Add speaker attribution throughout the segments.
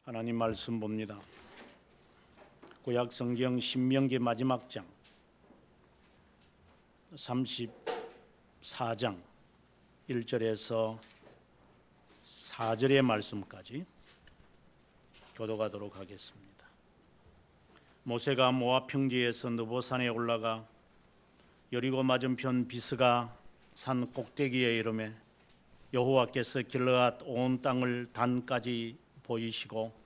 Speaker 1: 하나님 말씀 봅니다. 구약 성경 신명기 마지막 장 34장 1절에서 4절의 말씀까지 교독하도록 하겠습니다. 모세가 모압 평지에서 느보산에 올라가 여리고 맞은편 비스가 산 꼭대기에 이르매 여호와께서 길르앗 온 땅을 단까지 보이시고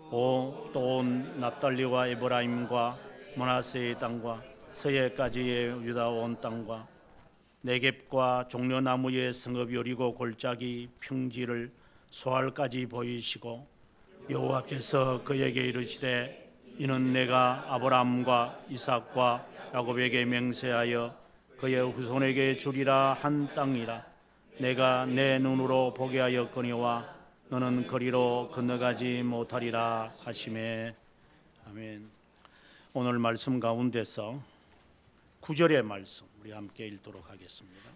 Speaker 1: 또 온 납달리와 에브라임과 므낫세의 땅과 서해까지의 유다 온 땅과 네겝과 종려나무의 성읍 여리고 골짜기 평지를 소알까지 보이시고 여호와께서 그에게 이르시되 이는 내가 아브라함과 이삭과 야곱에게 맹세하여 그의 후손에게 주리라 한 땅이라. 내가 내 눈으로 보게 하였거니와 너는 거리로 건너가지 못하리라 하시매. 아멘. 오늘 말씀 가운데서 9절의 말씀 우리 함께 읽도록 하겠습니다.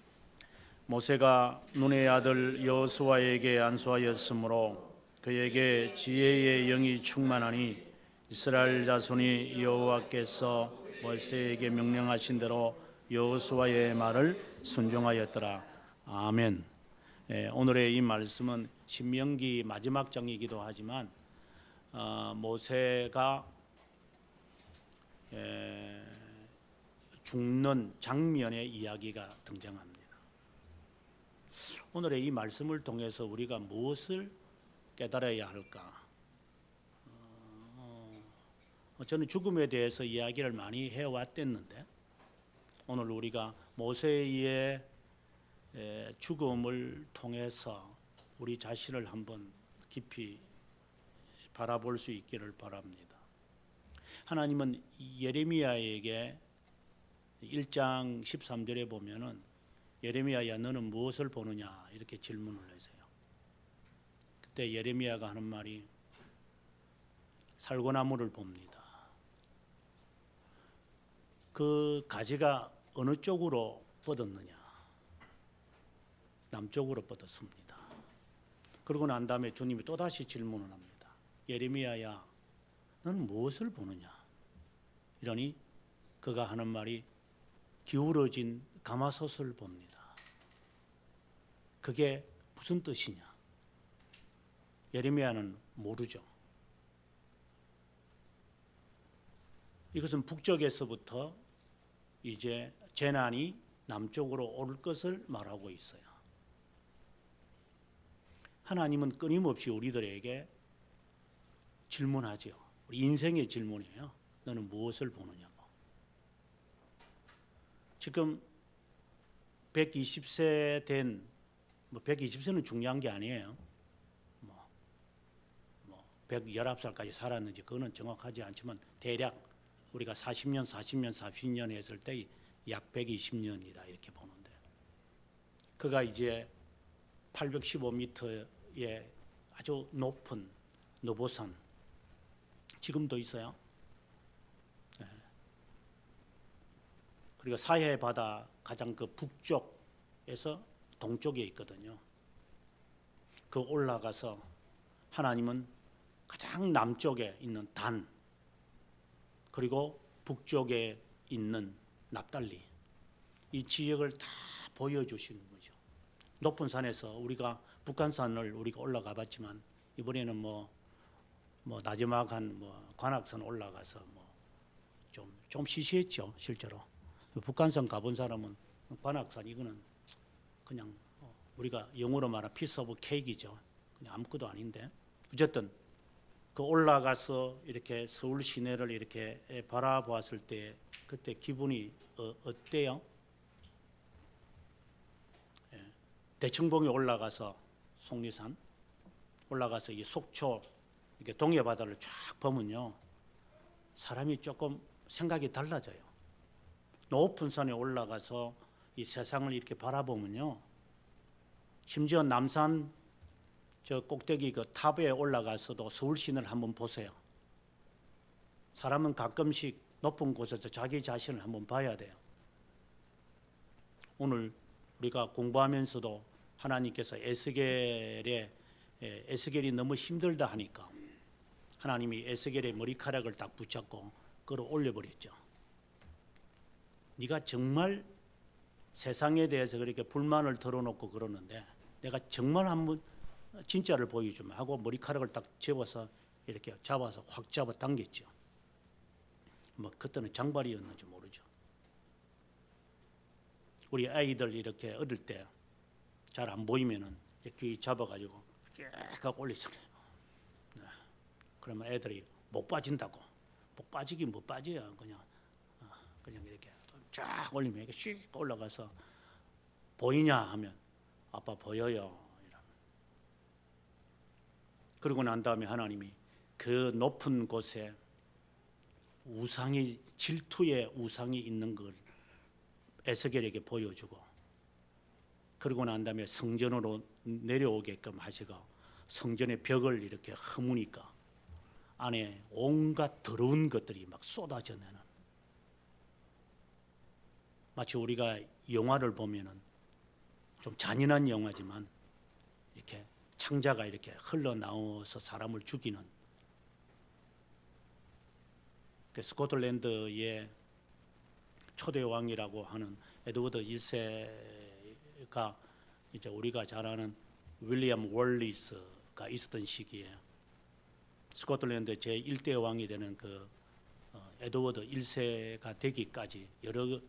Speaker 1: 모세가 눈의 아들 여호수아에게 안수하였으므로 그에게 지혜의 영이 충만하니 이스라엘 자손이 여호와께서 모세에게 명령하신 대로 여호수아의 말을 순종하였더라. 아멘. 오늘의 이 말씀은 신명기 마지막 장이기도 하지만 모세가 죽는 장면의 이야기가 등장합니다. 오늘의 이 말씀을 통해서 우리가 무엇을 깨달아야 할까? 저는 죽음에 대해서 이야기를 많이 해왔댔는데 오늘 우리가 모세의 죽음을 통해서 우리 자신을 한번 깊이 바라볼 수 있기를 바랍니다. 하나님은 예레미야에게 1장 13절에 보면은 예레미야야 너는 무엇을 보느냐 이렇게 질문을 하세요. 그때 예레미야가 하는 말이 살구나무를 봅니다. 그 가지가 어느 쪽으로 뻗었느냐? 남쪽으로 뻗었습니다. 그러고 난 다음에 주님이 또다시 질문을 합니다. 예레미야야 너는 무엇을 보느냐? 이러니 그가 하는 말이 기울어진 가마솥을 봅니다. 그게 무슨 뜻이냐? 예레미야는 모르죠. 이것은 북쪽에서부터 이제 재난이 남쪽으로 올 것을 말하고 있어요. 하나님은 끊임없이 우리들에게 질문하죠. 우리 인생의 질문이에요. 너는 무엇을 보느냐고. 지금 120세 된 120세는 중요한 게 아니에요. 119살까지 살았는지 그거는 정확하지 않지만 대략 우리가 40년 했을 때 약 120년이다 이렇게 보는데 그가 이제 815m의 아주 높은 느보산 지금도 있어요. 그리고 사해 바다 가장 그 북쪽에서 동쪽에 있거든요. 그 올라가서 하나님은 가장 남쪽에 있는 단 그리고 북쪽에 있는 납달리 이 지역을 다 보여주시는 거죠. 높은 산에서 우리가 북한산을 우리가 올라가 봤지만 이번에는 뭐 나지막한 관악산 올라가서 좀 시시했죠. 실제로 북한산 가본 사람은 관악산 이거는 그냥 우리가 영어로 말하는 피스 오브 케이크이죠. 그냥 아무것도 아닌데 어쨌든 그 올라가서 이렇게 서울 시내를 이렇게 바라보았을 때 그때 기분이 어때요? 대청봉에 올라가서 속리산 올라가서 이 속초 이렇게 동해 바다를 쫙 보면요 사람이 조금 생각이 달라져요. 높은 산에 올라가서 이 세상을 이렇게 바라보면요 심지어 남산 저 꼭대기 그 탑에 올라가서도 서울 시내를 한번 보세요. 사람은 가끔씩 높은 곳에서 자기 자신을 한번 봐야 돼요. 오늘 우리가 공부하면서도 하나님께서 에스겔이 너무 힘들다 하니까 하나님이 에스겔의 머리카락을 딱 붙잡고 끌어올려 버렸죠. 네가 정말 세상에 대해서 그렇게 불만을 털어놓고 그러는데 내가 정말 한번 진짜를 보여주면 하고 머리카락을 딱 집어서 이렇게 잡아서 확 잡아 당겼죠. 뭐 그때는 장발이었는지 모르죠. 우리 아이들 이렇게 어릴 때 잘 안 보이면은 이렇게 잡아가지고 쭉 올리잖아요. 네. 그러면 애들이 못 빠진다고. 못 빠지긴 못 빠져요. 그냥 이렇게 쫙 올리면 이렇게 씩 올라가서 보이냐 하면 아빠 보여요. 이런. 그러고 난 다음에 하나님이 그 높은 곳에 우상이 질투의 우상이 있는 걸 에스겔에게 보여주고 그러고 난 다음에 성전으로 내려오게끔 하시고 성전의 벽을 이렇게 허무니까 안에 온갖 더러운 것들이 막 쏟아져내는 마치 우리가 영화를 보면은 좀 잔인한 영화지만 이렇게 창자가 이렇게 흘러나와서 사람을 죽이는 그 스코틀랜드의 초대 왕이라고 하는 에드워드 1세가 이제 우리가 잘 아는 윌리엄 월리스가 있었던 시기에 스코틀랜드 제1대 왕이 되는 그 에드워드 1세가 되기까지 여러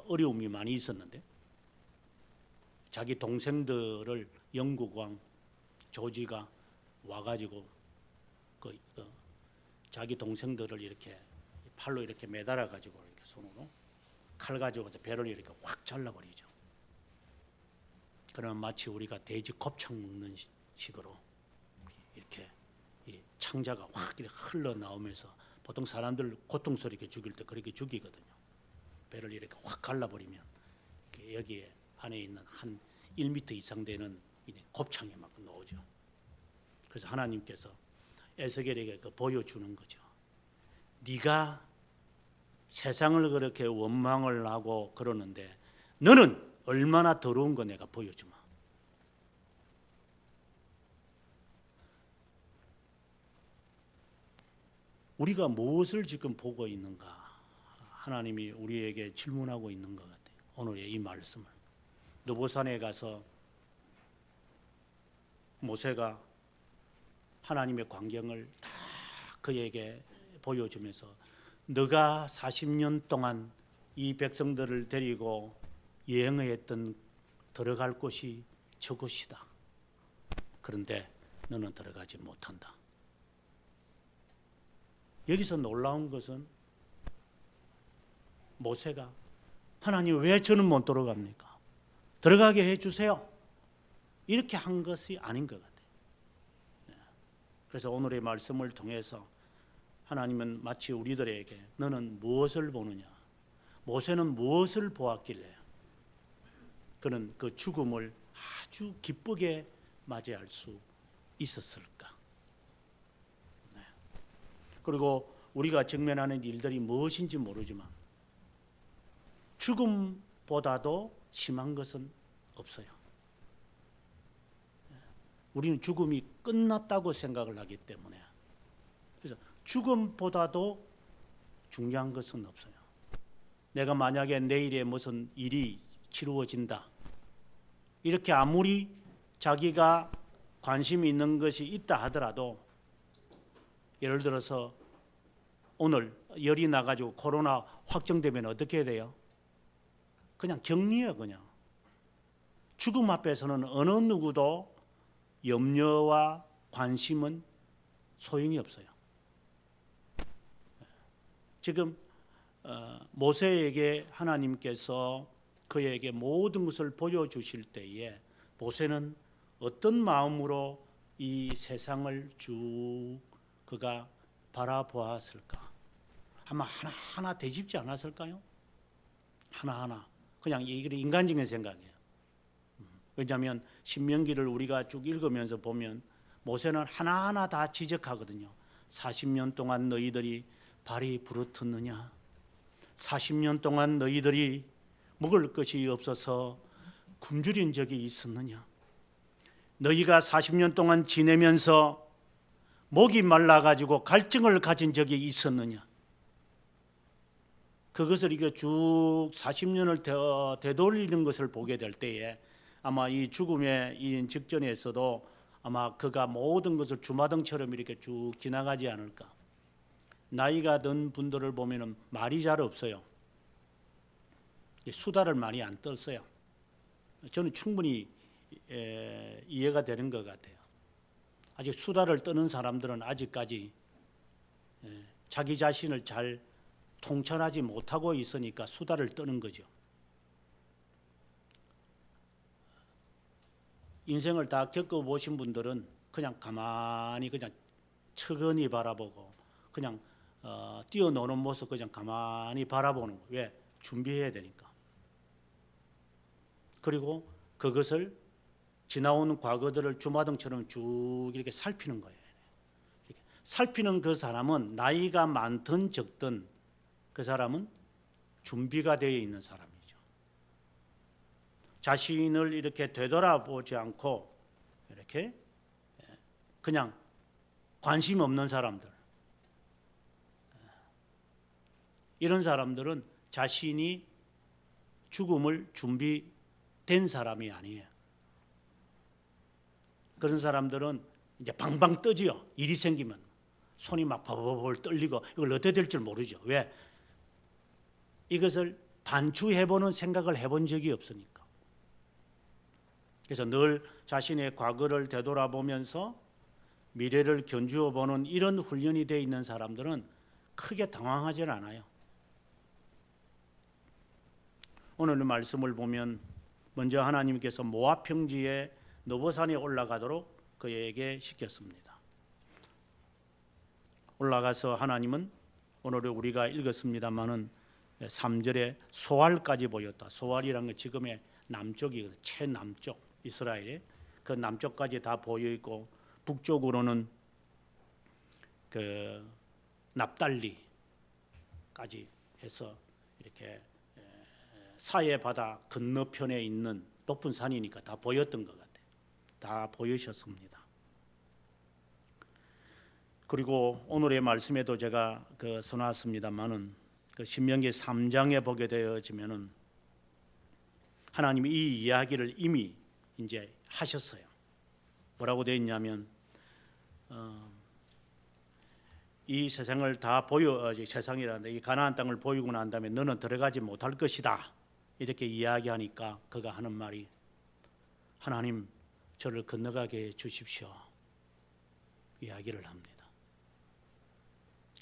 Speaker 1: 어려움이 많이 있었는데 자기 동생들을 영국 왕 조지가 와가지고 자기 동생들을 이렇게 팔로 이렇게 매달아 가지고 이렇게 손으로 칼 가지고 배를 이렇게 확 잘라버리죠. 그러면 마치 우리가 돼지 곱창 먹는 식으로 이렇게 이 창자가 확 이렇게 흘러 나오면서 보통 사람들 고통스럽게 죽일 때 그렇게 죽이거든요. 배를 이렇게 확 갈라버리면 여기에 안에 있는 한 1m 이상 되는 곱창이 막 나오죠. 그래서 하나님께서 에스겔에게 보여주는 거죠. 네가 세상을 그렇게 원망을 하고 그러는데 너는 얼마나 더러운 거 내가 보여주마. 우리가 무엇을 지금 보고 있는가? 하나님이 우리에게 질문하고 있는 것 같아요. 오늘의 이 말씀을. 느보산에 가서 모세가 하나님의 광경을 다 그에게 보여주면서 너가 40년 동안 이 백성들을 데리고 여행을 했던 들어갈 곳이 저곳이다. 그런데 너는 들어가지 못한다. 여기서 놀라운 것은 모세가 하나님 왜 저는 못 들어갑니까? 들어가게 해주세요. 이렇게 한 것이 아닌 것 같아요. 그래서 오늘의 말씀을 통해서 하나님은 마치 우리들에게 너는 무엇을 보느냐? 모세는 무엇을 보았길래 그는 그 죽음을 아주 기쁘게 맞이할 수 있었을까? 네. 그리고 우리가 직면하는 일들이 무엇인지 모르지만 죽음보다도 심한 것은 없어요. 우리는 죽음이 끝났다고 생각을 하기 때문에 그래서 죽음보다도 중요한 것은 없어요. 내가 만약에 내일에 무슨 일이 치루어진다 이렇게 아무리 자기가 관심이 있는 것이 있다 하더라도 예를 들어서 오늘 열이 나가지고 코로나 확정되면 어떻게 돼요? 그냥 격리해요. 그냥 죽음 앞에서는 어느 누구도 염려와 관심은 소용이 없어요. 지금 모세에게 하나님께서 그에게 모든 것을 보여주실 때에 모세는 어떤 마음으로 이 세상을 쭉 그가 바라보았을까? 아마 하나하나 되짚지 않았을까요? 하나하나 그냥 이게 인간적인 생각이에요. 왜냐하면 신명기를 우리가 쭉 읽으면서 보면 모세는 하나하나 다 지적하거든요. 40년 동안 너희들이 발이 부르텄느냐? 40년 동안 너희들이 먹을 것이 없어서 굶주린 적이 있었느냐? 너희가 40년 동안 지내면서 목이 말라가지고 갈증을 가진 적이 있었느냐? 그것을 이게 쭉 40년을 되돌리는 것을 보게 될 때에 아마 이 죽음의 이 직전에서도 아마 그가 모든 것을 주마등처럼 이렇게 쭉 지나가지 않을까. 나이가 든 분들을 보면은 말이 잘 없어요. 수다를 많이 안 떴어요. 저는 충분히 이해가 되는 것 같아요. 아직 수다를 떠는 사람들은 아직까지 자기 자신을 잘 통찰하지 못하고 있으니까 수다를 떠는 거죠. 인생을 다 겪어보신 분들은 그냥 가만히 그냥 척은히 바라보고 그냥 뛰어노는 모습 그냥 가만히 바라보는 거예요. 왜? 준비해야 되니까. 그리고 그것을 지나온 과거들을 주마등처럼 쭉 이렇게 살피는 거예요. 살피는 그 사람은 나이가 많든 적든 그 사람은 준비가 되어 있는 사람이죠. 자신을 이렇게 되돌아보지 않고 이렇게 그냥 관심 없는 사람들, 이런 사람들은 자신이 죽음을 준비된 사람이 아니에요. 그런 사람들은 이제 방방 떠지요. 일이 생기면 손이 막 벌벌 떨리고 이걸 어떻게 될 줄 모르죠. 왜? 이것을 반추해보는 생각을 해본 적이 없으니까. 그래서 늘 자신의 과거를 되돌아보면서 미래를 견주어보는 이런 훈련이 되어 있는 사람들은 크게 당황하지 않아요. 오늘 말씀을 보면 먼저 하나님께서 모압 평지에 너보산에 올라가도록 그에게 시켰습니다. 올라가서 하나님은 오늘 우리가 읽었습니다마는 3절에 소알까지 보였다. 소알이라는 건 지금의 남쪽이 최남쪽 이스라엘의 그 남쪽까지 다 보여 있고 북쪽으로는 그 납달리까지 해서 이렇게 사해 바다 건너편에 있는 높은 산이니까 다 보였던 것 같아요. 다 보이셨습니다. 그리고 오늘의 말씀에도 제가 써놨습니다만은 그 신명기 3장에 보게 되어지면은 하나님이 이 이야기를 이미 이제 하셨어요. 뭐라고 되어 있냐면 이 세상을 다 세상이라는데 이 가나안 땅을 보이고 난 다음에 너는 들어가지 못할 것이다. 이렇게 이야기하니까 그가 하는 말이 하나님 저를 건너가게 해 주십시오. 이야기를 합니다.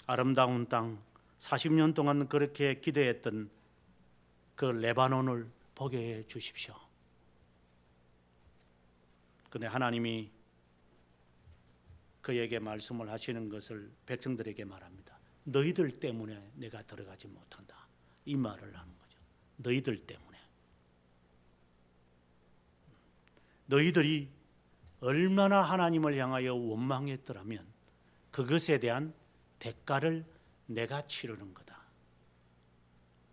Speaker 1: 아름다운 땅 40년 동안 그렇게 기대했던 그 레바논을 보게 해 주십시오. 그런데 하나님이 그에게 말씀을 하시는 것을 백성들에게 말합니다. 너희들 때문에 내가 들어가지 못한다. 이 말을 하는 거죠. 너희들 때문에. 너희들이 얼마나 하나님을 향하여 원망했더라면 그것에 대한 대가를 내가 치르는 거다.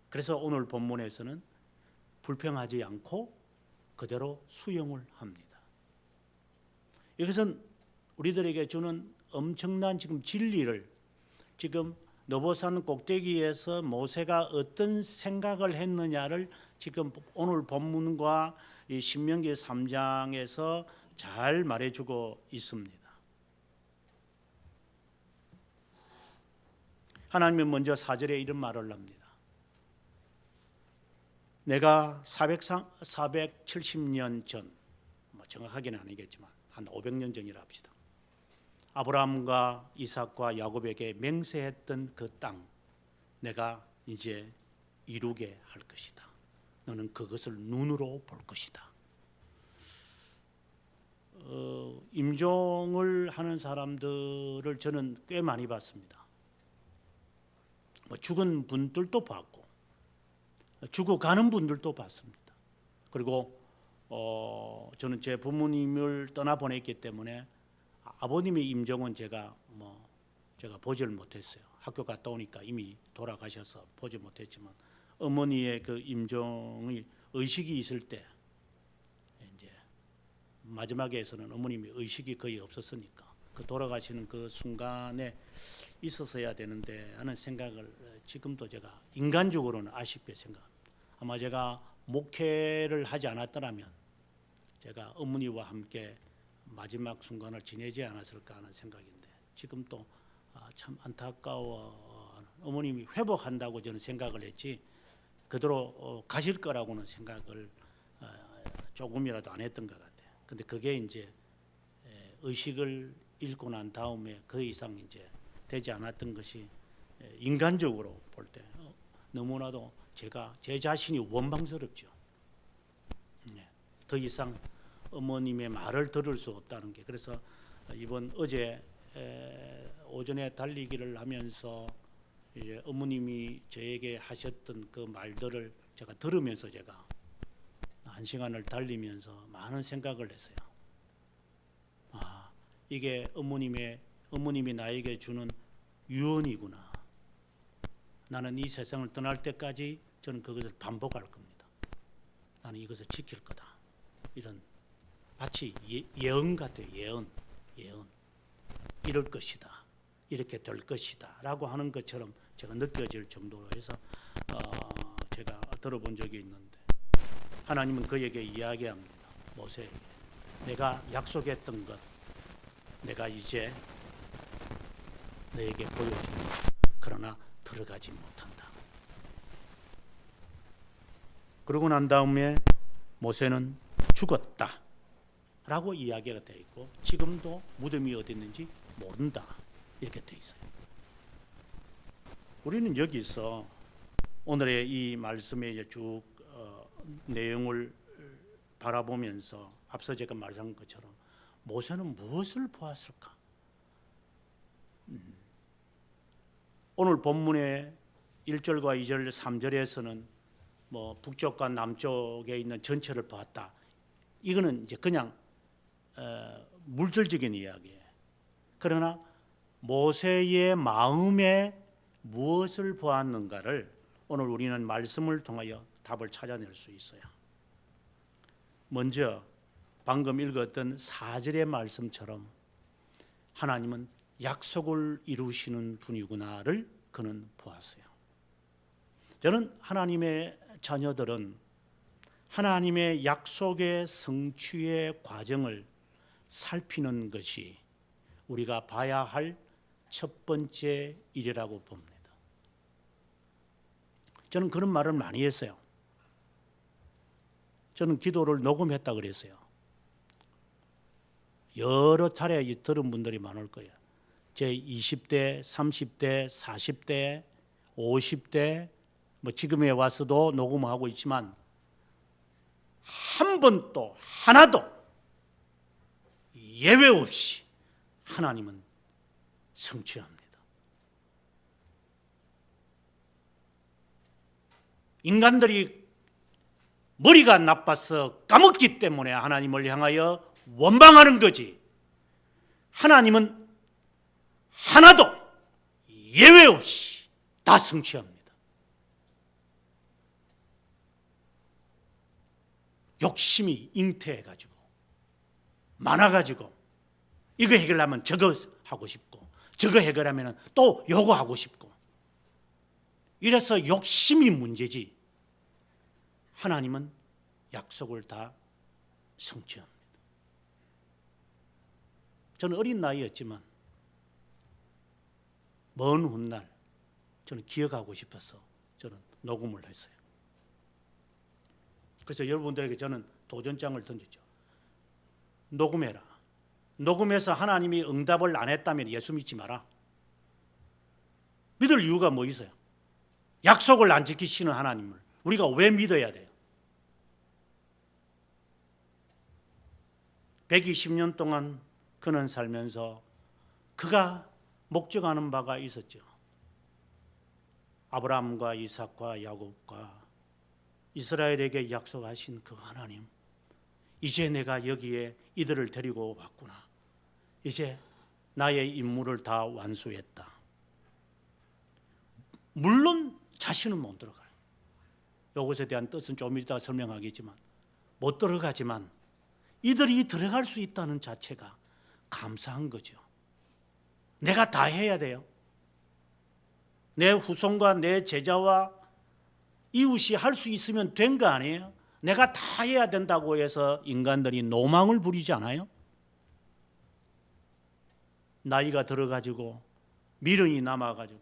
Speaker 1: 그래서 오늘 본문에서는 불평하지 않고 그대로 수용을 합니다. 이것은 우리들에게 주는 엄청난 지금 진리를 지금 너보산 꼭대기에서 모세가 어떤 생각을 했느냐를 지금 오늘 본문과 이 신명기 3장에서 잘 말해주고 있습니다. 하나님은 먼저 4절에 이런 말을 합니다. 내가 470년 전, 정확하게는 아니겠지만 한 500년 전이라 합시다. 아브라함과 이삭과 야곱에게 맹세했던 그 땅 내가 이제 이루게 할 것이다. 너는 그것을 눈으로 볼 것이다. 임종을 하는 사람들을 저는 꽤 많이 봤습니다. 죽은 분들도 봤고 죽어가는 분들도 봤습니다. 그리고 저는 제 부모님을 떠나보냈기 때문에 아버님의 임종은 제가 보지를 못했어요. 학교 갔다 오니까 이미 돌아가셔서 보지 못했지만 어머니의 그 임종의 의식이 있을 때 이제 마지막에서는 어머님이 의식이 거의 없었으니까 그 돌아가시는 그 순간에 있었어야 되는데 하는 생각을 지금도 제가 인간적으로는 아쉽게 생각합니다. 아마 제가 목회를 하지 않았더라면 제가 어머니와 함께 마지막 순간을 지내지 않았을까 하는 생각인데 지금 또 참 안타까워. 어머님이 회복한다고 저는 생각을 했지 그대로 가실 거라고는 생각을 조금이라도 안 했던 것 같아요. 근데 그게 이제 의식을 잃고 난 다음에 그 이상 이제 되지 않았던 것이 인간적으로 볼 때 너무나도 제가 제 자신이 원망스럽죠. 더 이상 어머님의 말을 들을 수 없다는 게 그래서 이번 어제 오전에 달리기를 하면서 이제 어머님이 저에게 하셨던 그 말들을 제가 들으면서 제가 1시간을 달리면서 많은 생각을 했어요. 이게 어머님이 나에게 주는 유언이구나. 나는 이 세상을 떠날 때까지 저는 그것을 반복할 겁니다. 나는 이것을 지킬 거다. 이런 마치 예언 같아요. 예언. 이럴 것이다. 이렇게 될 것이다. 라고 하는 것처럼 제가 느껴질 정도로 해서 제가 들어본 적이 있는데 하나님은 그에게 이야기합니다. 모세에게 내가 약속했던 것 내가 이제 너에게 보여준다. 그러나 들어가지 못한다. 그러고 난 다음에 모세는 죽었다 라고 이야기가 되어 있고 지금도 무덤이 어디 있는지 모른다 이렇게 되어 있어요. 우리는 여기서 오늘의 이 말씀의 쭉 내용을 바라보면서 앞서 제가 말한 것처럼 모세는 무엇을 보았을까? 오늘 본문의 1절과 2절, 3절에서는 뭐 북쪽과 남쪽에 있는 전체를 보았다. 이거는 이제 그냥 물질적인 이야기예요. 그러나 모세의 마음에 무엇을 보았는가를 오늘 우리는 말씀을 통하여 답을 찾아낼 수 있어요. 먼저 방금 읽었던 4절의 말씀처럼 하나님은 약속을 이루시는 분이구나를 그는 보았어요. 저는 하나님의 자녀들은 하나님의 약속의 성취의 과정을 살피는 것이 우리가 봐야 할 첫 번째 일이라고 봅니다. 저는 그런 말을 많이 했어요. 저는 기도를 녹음했다 그랬어요. 여러 차례 들은 분들이 많을 거예요. 제 20대, 30대, 40대, 50대 뭐 지금에 와서도 녹음하고 있지만 한 번도 하나도 예외 없이 하나님은 성취합니다. 인간들이 머리가 나빠서 까먹기 때문에 하나님을 향하여 원망하는 거지 하나님은 하나도 예외 없이 다 성취합니다. 욕심이 잉태해가지고 많아가지고 이거 해결하면 저거 하고 싶고 저거 해결하면 또 요거 하고 싶고 이래서 욕심이 문제지 하나님은 약속을 다 성취합니다. 저는 어린 나이였지만 먼 훗날 저는 기억하고 싶어서 저는 녹음을 했어요. 그래서 여러분들에게 저는 도전장을 던지죠. 녹음해라. 녹음해서 하나님이 응답을 안 했다면 예수 믿지 마라. 믿을 이유가 뭐 있어요? 약속을 안 지키시는 하나님을 우리가 왜 믿어야 돼요? 120년 동안 그는 살면서 그가 목적하는 바가 있었죠. 아브라함과 이삭과 야곱과 이스라엘에게 약속하신 그 하나님, 이제 내가 여기에 이들을 데리고 왔구나. 이제 나의 임무를 다 완수했다. 물론 자신은 못 들어가요. 이것에 대한 뜻은 좀 이따 설명하겠지만 못 들어가지만 이들이 들어갈 수 있다는 자체가 감사한 거죠. 내가 다 해야 돼요. 내 후손과 내 제자와 이웃이 할 수 있으면 된 거 아니에요? 내가 다 해야 된다고 해서 인간들이 노망을 부리지 않아요? 나이가 들어가지고 미련이 남아가지고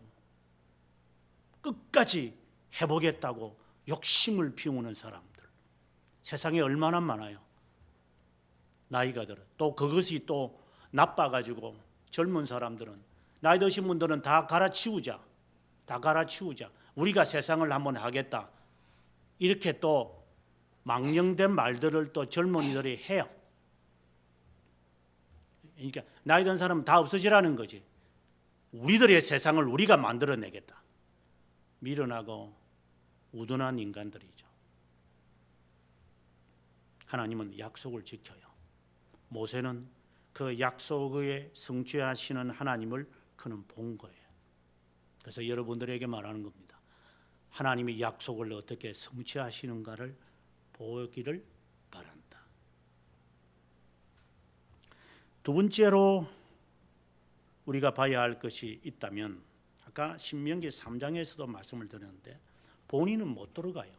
Speaker 1: 끝까지 해보겠다고 욕심을 피우는 사람들 세상에 얼마나 많아요. 나이가 들어 또 그것이 또 나빠가지고 젊은 사람들은 나이 드신 분들은 다 갈아치우자 우리가 세상을 한번 하겠다 이렇게 또 망령된 말들을 또 젊은이들이 해요. 그러니까 나이 든 사람은 다 없어지라는 거지. 우리들의 세상을 우리가 만들어내겠다. 미련하고 우둔한 인간들이죠. 하나님은 약속을 지켜요. 모세는 그 약속에 성취하시는 하나님을 그는 본 거예요. 그래서 여러분들에게 말하는 겁니다. 하나님이 약속을 어떻게 성취하시는가를 보기를 바란다. 두 번째로 우리가 봐야 할 것이 있다면 아까 신명기 3장에서도 말씀을 드렸는데 본인은 못 들어가요.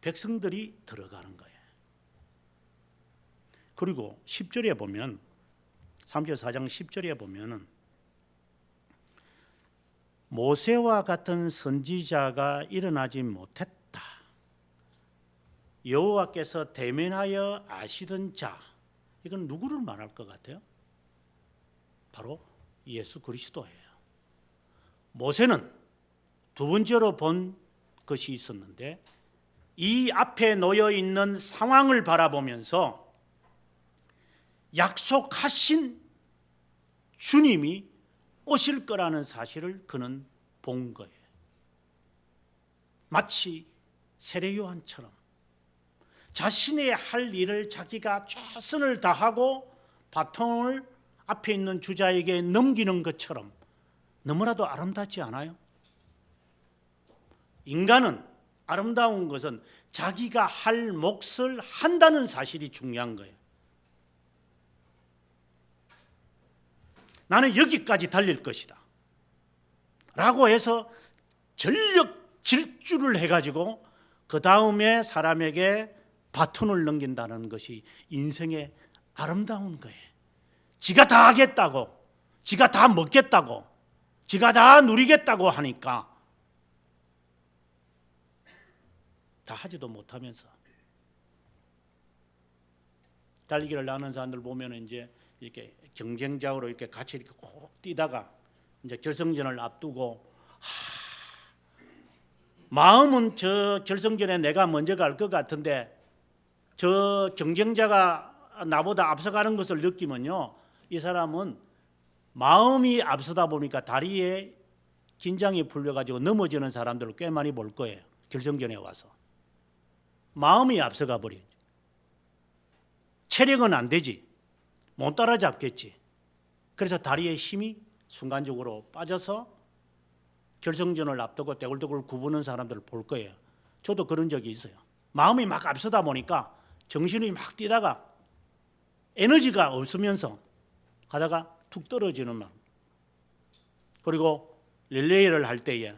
Speaker 1: 백성들이 들어가는 거예요. 그리고 10절에 보면 34장 10절에 보면은 모세와 같은 선지자가 일어나지 못했다. 여호와께서 대면하여 아시던 자, 이건 누구를 말할 것 같아요? 바로 예수 그리스도예요. 모세는 두 번째로 본 것이 있었는데 이 앞에 놓여 있는 상황을 바라보면서 약속하신 주님이 오실 거라는 사실을 그는 본 거예요. 마치 세례 요한처럼 자신의 할 일을 자기가 최선을 다하고 바통을 앞에 있는 주자에게 넘기는 것처럼 너무나도 아름답지 않아요? 인간은 아름다운 것은 자기가 할 몫을 한다는 사실이 중요한 거예요. 나는 여기까지 달릴 것이다 라고 해서 전력 질주를 해가지고 그 다음에 사람에게 바톤을 넘긴다는 것이 인생의 아름다운 거예요. 지가 다 하겠다고, 지가 다 먹겠다고, 지가 다 누리겠다고 하니까 다 하지도 못하면서 달리기를 나는 사람들 보면 이제 이렇게 경쟁자로 이렇게 같이 이렇게 꼭 뛰다가 이제 결승전을 앞두고 마음은 저 결승전에 내가 먼저 갈 것 같은데 저 경쟁자가 나보다 앞서가는 것을 느끼면요, 이 사람은 마음이 앞서다 보니까 다리에 긴장이 풀려가지고 넘어지는 사람들을 꽤 많이 볼 거예요. 결승전에 와서 마음이 앞서가 버려. 체력은 안 되지, 못 따라잡겠지. 그래서 다리에 힘이 순간적으로 빠져서 결승전을 앞두고 떼굴떼굴 구부는 사람들을 볼 거예요. 저도 그런 적이 있어요. 마음이 막 앞서다 보니까 정신이 막 뛰다가 에너지가 없으면서 가다가 툭 떨어지는 마음. 그리고 릴레이를 할 때에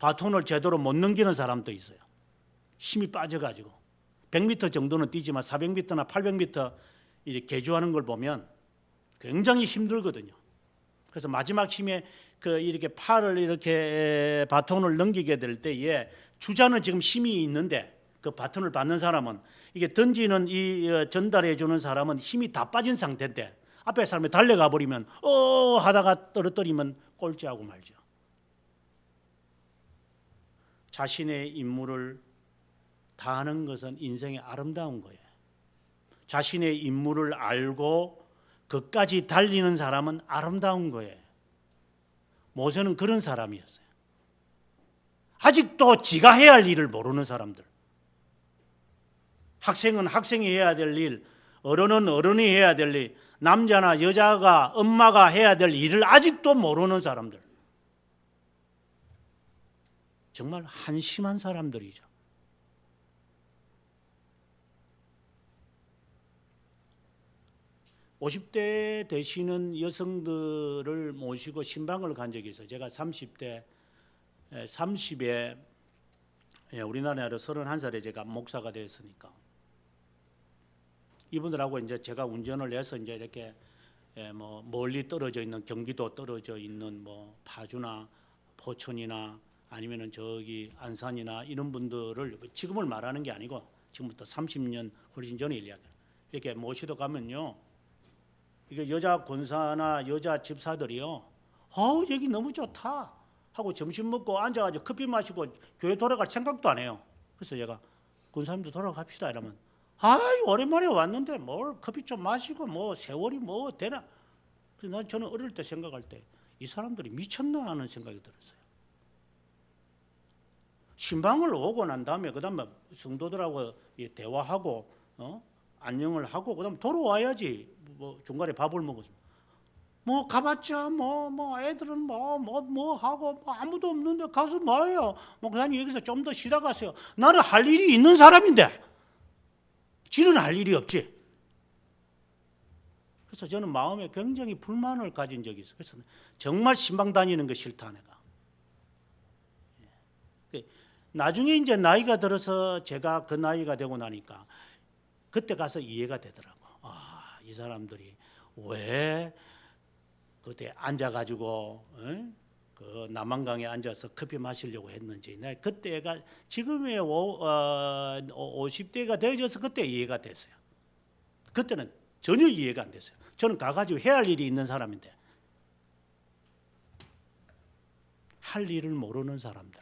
Speaker 1: 바톤을 제대로 못 넘기는 사람도 있어요. 힘이 빠져가지고 100m 정도는 뛰지만 400m나 800m 이렇게 개주하는 걸 보면 굉장히 힘들거든요. 그래서 마지막 힘에 이렇게 팔을 이렇게 바톤을 넘기게 될 때에 주자는 지금 힘이 있는데 그 바톤을 받는 사람은 이게 던지는 이 전달해 주는 사람은 힘이 다 빠진 상태인데 앞에 사람이 달려가 버리면 하다가 떨어뜨리면 꼴찌하고 말죠. 자신의 임무를 다하는 것은 인생의 아름다운 거예요. 자신의 임무를 알고 그까지 달리는 사람은 아름다운 거예요. 모세는 그런 사람이었어요. 아직도 지가 해야 할 일을 모르는 사람들. 학생은 학생이 해야 될 일, 어른은 어른이 해야 될 일, 남자나 여자가 엄마가 해야 될 일을 아직도 모르는 사람들. 정말 한심한 사람들이죠. 50대 되시는 여성들을 모시고 신방을 간 적이 있어요. 제가 30에 우리나라로 31살에 제가 목사가 되었으니까 이분들하고 이제 제가 운전을 해서 이제 이렇게 뭐 멀리 떨어져 있는 경기도 떨어져 있는 뭐 파주나 포천이나 아니면은 저기 안산이나 이런 분들을 지금을 말하는 게 아니고 지금부터 30년 훨씬 전의 이야기 이렇게 모시러 가면요. 이게 여자 권사나 여자 집사들이요. 여기 너무 좋다 하고 점심 먹고 앉아가지고 커피 마시고 교회 돌아갈 생각도 안 해요. 그래서 제가 권사님도 돌아갑시다 이러면 오랜만에 왔는데 뭘 커피 좀 마시고 뭐 세월이 뭐 되나. 그래서 저는 어릴 때 생각할 때 이 사람들이 미쳤나 하는 생각이 들었어요. 신방을 오고 난 다음에 그다음에 성도들하고 대화하고 안녕을 하고 그다음 돌아와야지. 뭐 중간에 밥을 먹었어. 뭐 가봤자 뭐 애들은 뭐 하고 뭐 아무도 없는데 가서 뭐해요? 뭐 그냥 여기서 좀 더 쉬다 가세요. 나는 할 일이 있는 사람인데 지는 할 일이 없지. 그래서 저는 마음에 굉장히 불만을 가진 적이 있어요. 그래서 정말 신방 다니는 거 싫다 내가. 나중에 이제 나이가 들어서 제가 그 나이가 되고 나니까 그때 가서 이해가 되더라고. 이 사람들이 왜 그때 앉아가지고 그 남한강에 앉아서 커피 마시려고 했는지. 내가 그때가 지금의 50대가 되어져서 그때 이해가 됐어요. 그때는 전혀 이해가 안 됐어요. 저는 가가지고 해야 할 일이 있는 사람인데 할 일을 모르는 사람들,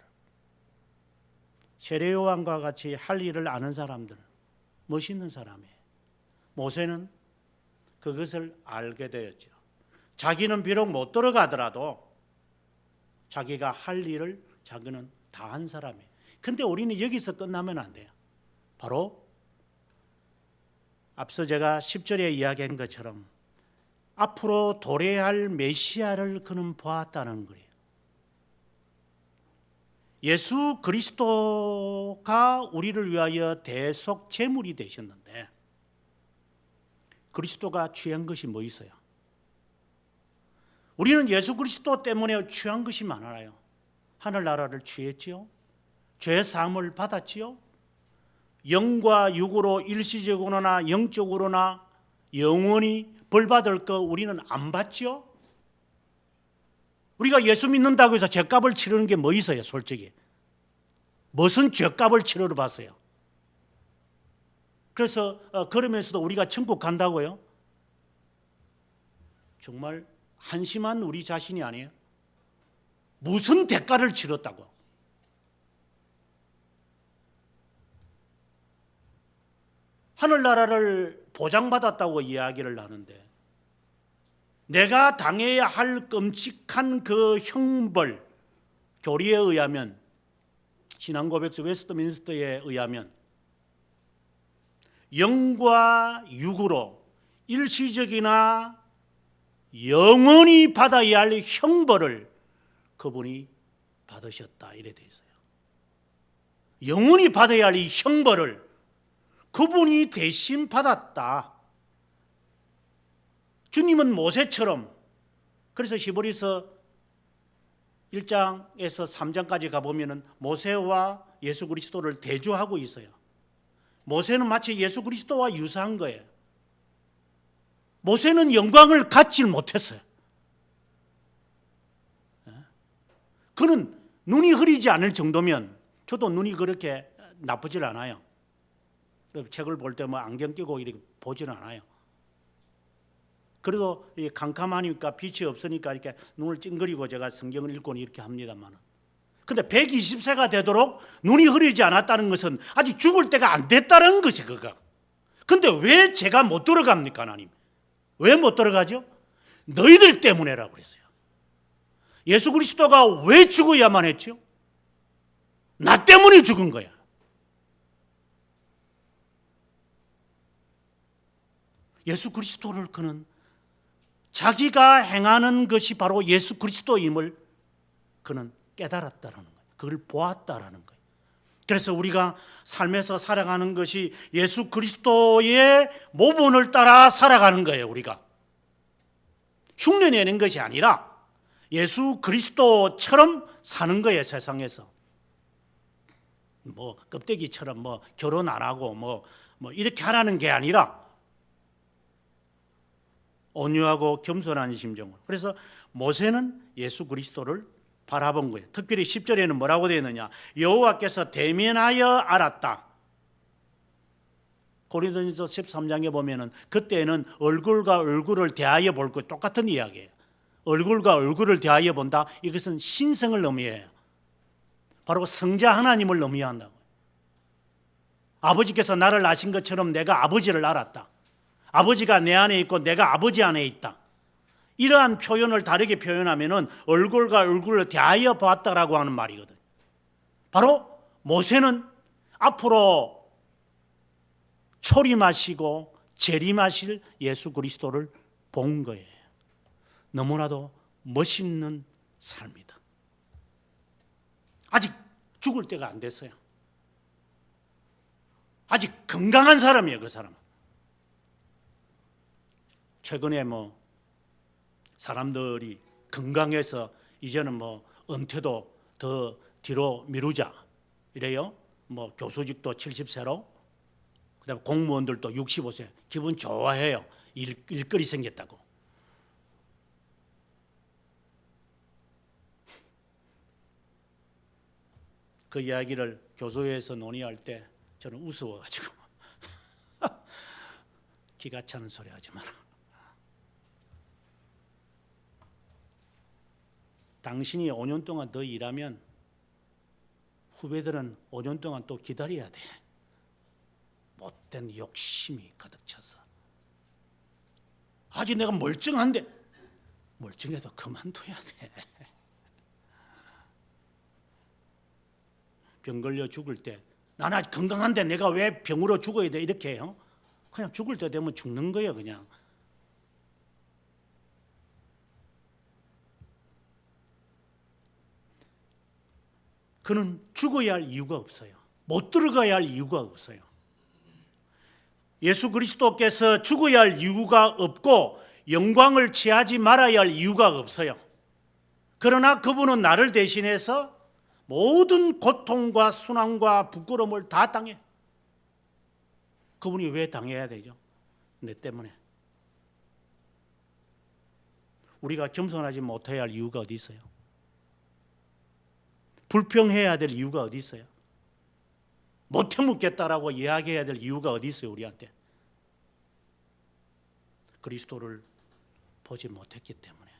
Speaker 1: 세례요한과 같이 할 일을 아는 사람들, 멋있는 사람이에요. 모세는 그것을 알게 되었죠. 자기는 비록 못 들어가더라도 자기가 할 일을 자기는 다 한 사람이에요. 근데 우리는 여기서 끝나면 안 돼요. 바로 앞서 제가 10절에 이야기한 것처럼 앞으로 도래할 메시아를 그는 보았다는 거예요. 예수 그리스도가 우리를 위하여 대속 제물이 되셨는데 그리스도가 취한 것이 뭐 있어요? 우리는 예수 그리스도 때문에 취한 것이 많아요. 하늘나라를 취했지요. 죄 사함을 받았지요. 영과 육으로 일시적으로나 영적으로나 영원히 벌 받을 거 우리는 안 받지요. 우리가 예수 믿는다고 해서 죄값을 치르는 게 뭐 있어요? 솔직히 무슨 죄값을 치르러 봤어요? 그래서 그러면서도 우리가 천국 간다고요? 정말 한심한 우리 자신이 아니에요? 무슨 대가를 치렀다고? 하늘나라를 보장받았다고 이야기를 하는데 내가 당해야 할 끔찍한 그 형벌, 교리에 의하면 신앙고백서 웨스트민스터에 의하면 영과 육으로 일시적이나 영원히 받아야 할 형벌을 그분이 받으셨다 이래 돼 있어요. 영원히 받아야 할 이 형벌을 그분이 대신 받았다. 주님은 모세처럼, 그래서 히브리서 1장에서 3장까지 가보면 모세와 예수 그리스도를 대조하고 있어요. 모세는 마치 예수 그리스도와 유사한 거예요. 모세는 영광을 갖지 못했어요. 그는 눈이 흐리지 않을 정도면, 저도 눈이 그렇게 나쁘질 않아요. 책을 볼 때 뭐 안경 끼고 이렇게 보지는 않아요. 그래도 캄캄하니까 빛이 없으니까 이렇게 눈을 찡그리고 제가 성경을 읽고 이렇게 합니다만, 근데 120세가 되도록 눈이 흐리지 않았다는 것은 아직 죽을 때가 안 됐다는 것이 그거. 근데 왜 제가 못 들어갑니까, 하나님? 왜 못 들어가죠? 너희들 때문에라고 그랬어요. 예수 그리스도가 왜 죽어야만 했죠? 나 때문에 죽은 거야. 예수 그리스도를 그는 자기가 행하는 것이 바로 예수 그리스도임을 그는 깨달았다라는 거예요. 그걸 보았다라는 거예요. 그래서 우리가 삶에서 살아가는 것이 예수 그리스도의 모본을 따라 살아가는 거예요. 우리가 흉내내는 것이 아니라 예수 그리스도처럼 사는 거예요. 세상에서 뭐 껍데기처럼 뭐 결혼 안 하고 뭐 이렇게 하라는 게 아니라 온유하고 겸손한 심정으로. 그래서 모세는 예수 그리스도를 바라본 거예요. 특별히 10절에는 뭐라고 되어 있느냐? 여호와께서 대면하여 알았다. 고린도전서 13장에 보면은 그때는 얼굴과 얼굴을 대하여 볼 것 똑같은 이야기예요. 얼굴과 얼굴을 대하여 본다. 이것은 신성을 의미해요. 바로 성자 하나님을 의미한다고. 아버지께서 나를 낳으신 것처럼 내가 아버지를 알았다. 아버지가 내 안에 있고 내가 아버지 안에 있다. 이러한 표현을 다르게 표현하면은 얼굴과 얼굴을 대하여 보았다라고 하는 말이거든. 바로 모세는 앞으로 초림하시고 재림하실 예수 그리스도를 본 거예요. 너무나도 멋있는 삶이다. 아직 죽을 때가 안 됐어요. 아직 건강한 사람이에요, 그 사람은. 최근에 뭐 사람들이 건강해서 이제는 뭐 은퇴도 더 뒤로 미루자 이래요. 뭐 교수직도 70세로, 그다음에 공무원들도 65세. 기분 좋아해요. 일거리 생겼다고. 그 이야기를 교수회에서 논의할 때 저는 우스워가지고 기가 차는 소리 하지 마라. 당신이 5년 동안 더 일하면 후배들은 5년 동안 또 기다려야 돼. 못된 욕심이 가득 차서. 아직 내가 멀쩡한데. 멀쩡해도 그만둬야 돼. 병 걸려 죽을 때 나는 아직 건강한데 내가 왜 병으로 죽어야 돼 이렇게 해요. 그냥 죽을 때 되면 죽는 거예요. 그냥. 그는 죽어야 할 이유가 없어요. 못 들어가야 할 이유가 없어요. 예수 그리스도께서 죽어야 할 이유가 없고 영광을 취하지 말아야 할 이유가 없어요. 그러나 그분은 나를 대신해서 모든 고통과 순환과 부끄러움을 다 당해. 그분이 왜 당해야 되죠? 내 때문에. 우리가 겸손하지 못해야 할 이유가 어디 있어요? 불평해야 될 이유가 어디 있어요? 못해 묻겠다라고 이야기해야 될 이유가 어디 있어요? 우리한테. 그리스도를 보지 못했기 때문에.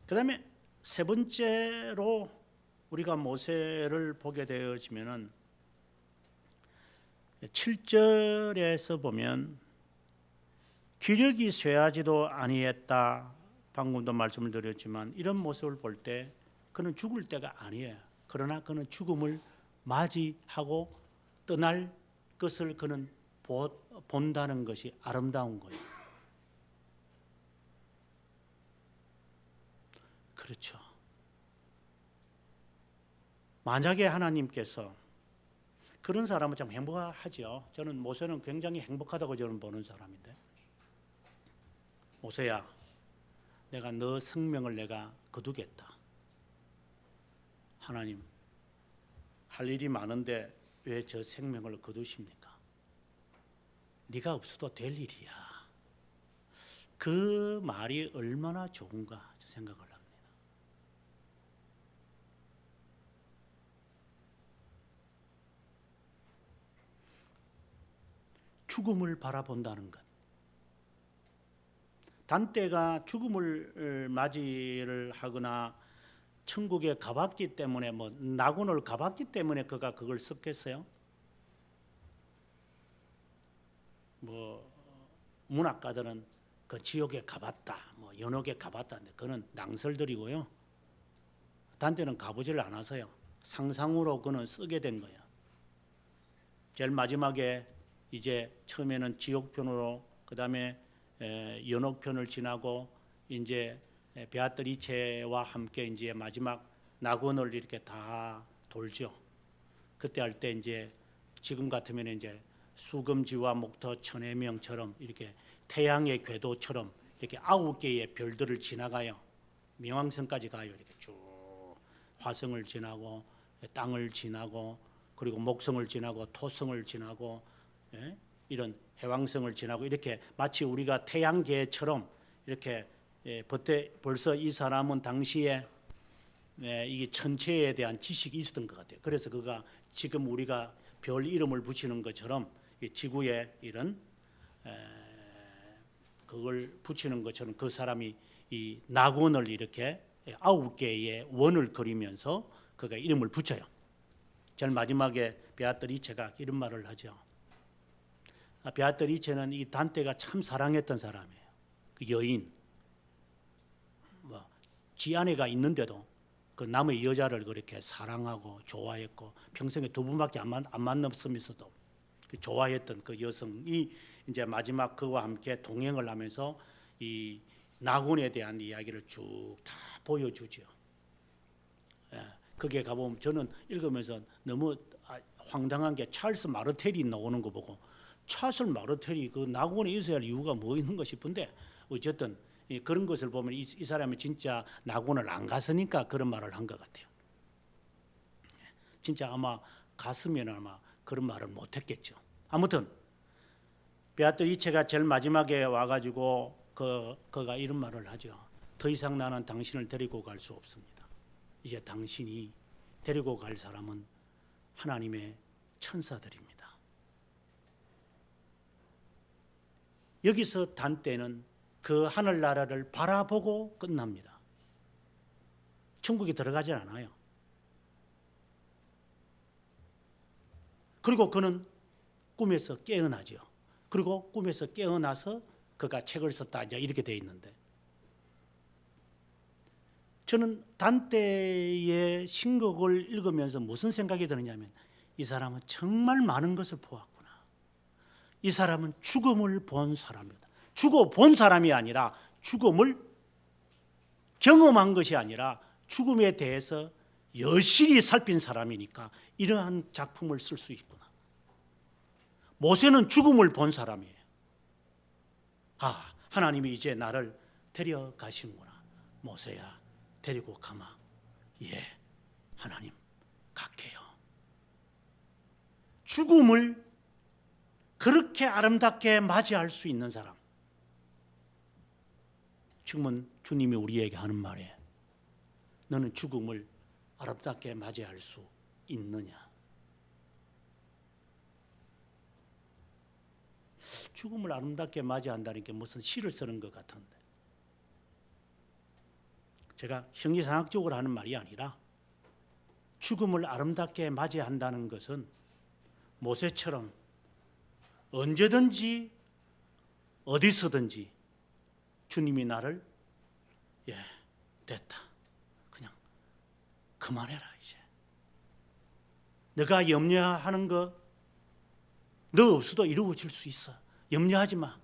Speaker 1: 그 다음에 세 번째로 우리가 모세를 보게 되어지면은 7절에서 보면 기력이 쇠하지도 아니했다. 방금도 말씀을 드렸지만 이런 모습을 볼 때 그는 죽을 때가 아니에요. 그러나 그는 죽음을 맞이하고 떠날 것을 그는 본다는 것이 아름다운 거예요. 그렇죠. 만약에 하나님께서 그런 사람은 참 행복하죠. 저는 모세는 굉장히 행복하다고 저는 보는 사람인데, 모세야, 내가 너 생명을 내가 거두겠다. 하나님, 할 일이 많은데 왜 저 생명을 거두십니까? 네가 없어도 될 일이야. 그 말이 얼마나 좋은가 생각을 합니다. 죽음을 바라본다는 것. 단때가 죽음을 맞이를 하거나 천국에 가봤기 때문에 뭐 낙원을 가봤기 때문에 그가 그걸 썼겠어요? 뭐 문학가들은 그 지옥에 가봤다, 뭐 연옥에 가봤다는데 그는 낭설들이고요. 단때는 가보지를 않아서요. 상상으로 그는 쓰게 된 거예요. 제일 마지막에 이제 처음에는 지옥편으로, 그 다음에 연옥편을 지나고 이제 베아들 이체와 함께 이제 마지막 낙원을 이렇게 다 돌죠. 그때 할 때 이제 지금 같으면 이제 수금지와 목터 천해명처럼 이렇게 태양의 궤도처럼 이렇게 9개의 별들을 지나가요. 명왕성까지 가요. 이렇게 쭉 화성을 지나고 땅을 지나고 그리고 목성을 지나고 토성을 지나고 이런 해왕성을 지나고 이렇게 마치 우리가 태양계처럼 이렇게 벌써 이 사람은 당시에 이게 천체에 대한 지식이 있었던 것 같아요. 그래서 그가 지금 우리가 별 이름을 붙이는 것처럼 지구에 이런 그걸 붙이는 것처럼 그 사람이 이 낙원을 이렇게 9개의 원을 그리면서 그가 이름을 붙여요. 제일 마지막에 베아들 이체가 이런 말을 하죠. 베아들 이체는 이 단테가 참 사랑했던 사람이에요. 그 여인, 지 아내가 있는데도 그 남의 여자를 그렇게 사랑하고 좋아했고 평생에 2분밖에 안 만났으면서도 좋아했던 그 여성이 이제 마지막 그와 함께 동행을 하면서 이 낙원에 대한 이야기를 쭉 다 보여주죠. 거기에 가보면 저는 읽으면서 너무 황당한 게 찰스 마르텔이 나오는 거 보고 찰스 마르텔이 그 낙원에 있어야 할 이유가 뭐 있는가 싶은데 어쨌든 그런 것을 보면 이 사람이 진짜 낙원을 안 갔으니까 그런 말을 한 것 같아요. 진짜 아마 갔으면 아마 그런 말을 못했겠죠. 아무튼 베아들 이체가 제일 마지막에 와가지고 그가 이런 말을 하죠. 더 이상 나는 당신을 데리고 갈 수 없습니다. 이제 당신이 데리고 갈 사람은 하나님의 천사들입니다. 여기서 단테는 그 하늘나라를 바라보고 끝납니다. 천국에 들어가지 않아요. 그리고 그는 꿈에서 깨어나죠. 그리고 꿈에서 깨어나서 그가 책을 썼다 이제 이렇게 돼 있는데 저는 단테의 신곡을 읽으면서 무슨 생각이 드느냐면 이 사람은 정말 많은 것을 보았구나. 이 사람은 죽음을 본 사람이다. 죽어 본 사람이 아니라 죽음을 경험한 것이 아니라 죽음에 대해서 여실히 살핀 사람이니까 이러한 작품을 쓸 수 있구나. 모세는 죽음을 본 사람이에요. 하나님이 이제 나를 데려가시는구나. 모세야 데리고 가마. 예, 하나님 갈게요. 죽음을 그렇게 아름답게 맞이할 수 있는 사람. 지금은 주님이 우리에게 하는 말이에요. 너는 죽음을 아름답게 맞이할 수 있느냐? 죽음을 아름답게 맞이한다는 게 무슨 시를 쓰는 것 같은데 제가 형이상학적으로 하는 말이 아니라 죽음을 아름답게 맞이한다는 것은 모세처럼 언제든지 어디서든지 주님이 나를 됐다. 그냥 그만해라 이제. 내가 염려하는 거 너 없어도 이루어질 수 있어. 염려하지 마.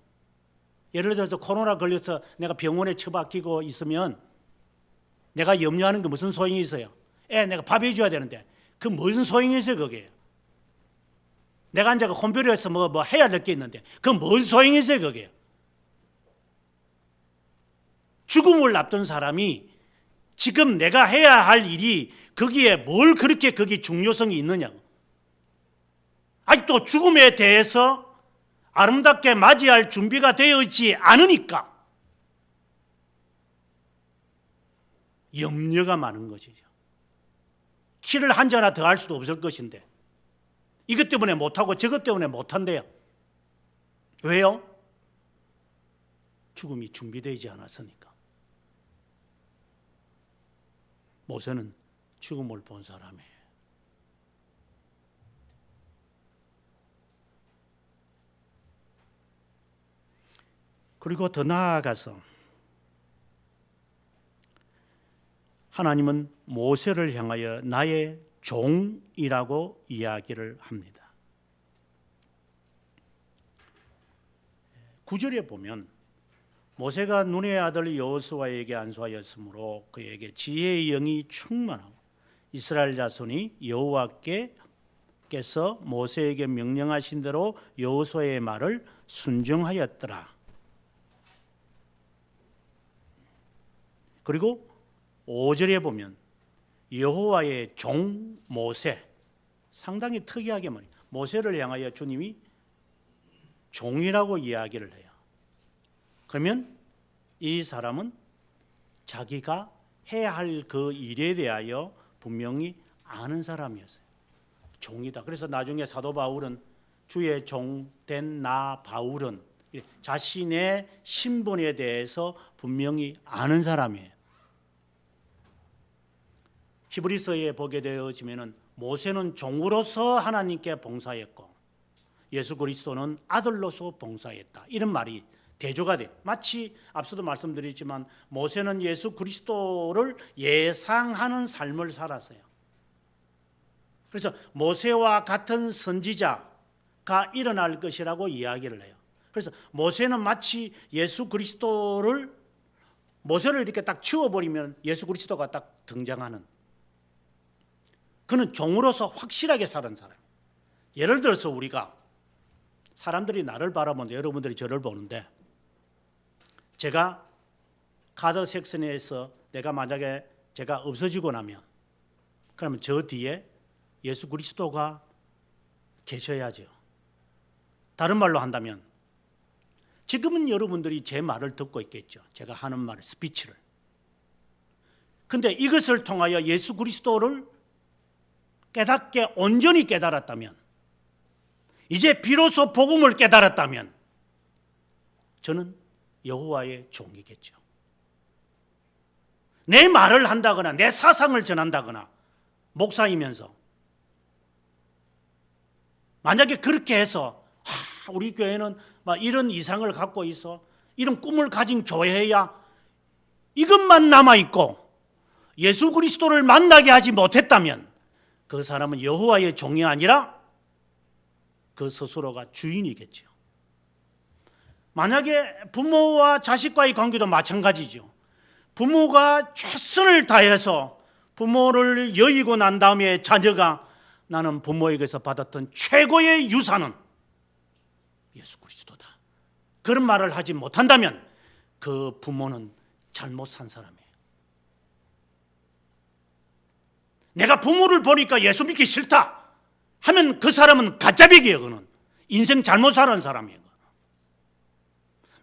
Speaker 1: 예를 들어서 코로나 걸려서 내가 병원에 처박히고 있으면 내가 염려하는 게 무슨 소용이 있어요? 내가 밥 해줘야 되는데 그 무슨 소용이 있어요 그게? 내가 앉아서 컴퓨터에서 뭐 해야 될 게 있는데 그 무슨 소용이 있어요 그게? 죽음을 앞둔 사람이 지금 내가 해야 할 일이 거기에 뭘 그렇게 거기 중요성이 있느냐고. 아직도 죽음에 대해서 아름답게 맞이할 준비가 되어 있지 않으니까 염려가 많은 것이죠. 키를 한 자나 더 할 수도 없을 것인데 이것 때문에 못하고 저것 때문에 못한대요. 왜요? 죽음이 준비되지 않았으니까. 모세는 죽음을 본 사람이에요. 그리고 더 나아가서 하나님은 모세를 향하여 나의 종이라고 이야기를 합니다. 9절에 보면 모세가 눈의 아들 여호수아에게 안수하였으므로 그에게 지혜의 영이 충만하고 이스라엘 자손이 여호와께서 모세에게 명령하신 대로 여호수아의 말을 순종하였더라. 그리고 5절에 보면 여호와의 종 모세, 상당히 특이하게 말이에요. 모세를 향하여 주님이 종이라고 이야기를 해요. 그러면 이 사람은 자기가 해야 할 그 일에 대하여 분명히 아는 사람이었어요. 종이다. 그래서 나중에 사도 바울은 주의 종된 나 바울은 자신의 신분에 대해서 분명히 아는 사람이에요. 히브리서에 보게 되어지면은 모세는 종으로서 하나님께 봉사했고 예수 그리스도는 아들로서 봉사했다. 이런 말이 대조가 돼. 마치 앞서도 말씀드렸지만 모세는 예수 그리스도를 예상하는 삶을 살았어요. 그래서 모세와 같은 선지자가 일어날 것이라고 이야기를 해요. 그래서 모세는 마치 예수 그리스도를 모세를 이렇게 딱 치워버리면 예수 그리스도가 딱 등장하는, 그는 종으로서 확실하게 사는 사람. 예를 들어서 우리가 사람들이 나를 바라보는데 여러분들이 저를 보는데 제가 카드 섹션에서 내가 만약에 제가 없어지고 나면 그러면 저 뒤에 예수 그리스도가 계셔야죠. 다른 말로 한다면 지금은 여러분들이 제 말을 듣고 있겠죠. 제가 하는 말, 스피치를. 근데 이것을 통하여 예수 그리스도를 깨닫게 온전히 깨달았다면, 이제 비로소 복음을 깨달았다면 저는 여호와의 종이겠죠. 내 말을 한다거나 내 사상을 전한다거나 목사이면서 만약에 그렇게 해서 우리 교회는 막 이런 이상을 갖고 있어, 이런 꿈을 가진 교회야, 이것만 남아있고 예수 그리스도를 만나게 하지 못했다면 그 사람은 여호와의 종이 아니라 그 스스로가 주인이겠죠. 만약에 부모와 자식과의 관계도 마찬가지죠. 부모가 최선을 다해서 부모를 여의고 난 다음에 자녀가 나는 부모에게서 받았던 최고의 유산은 예수 그리스도다, 그런 말을 하지 못한다면 그 부모는 잘못 산 사람이에요. 내가 부모를 보니까 예수 믿기 싫다 하면 그 사람은 가짜배기예요. 그는 인생 잘못 살은 사람이에요.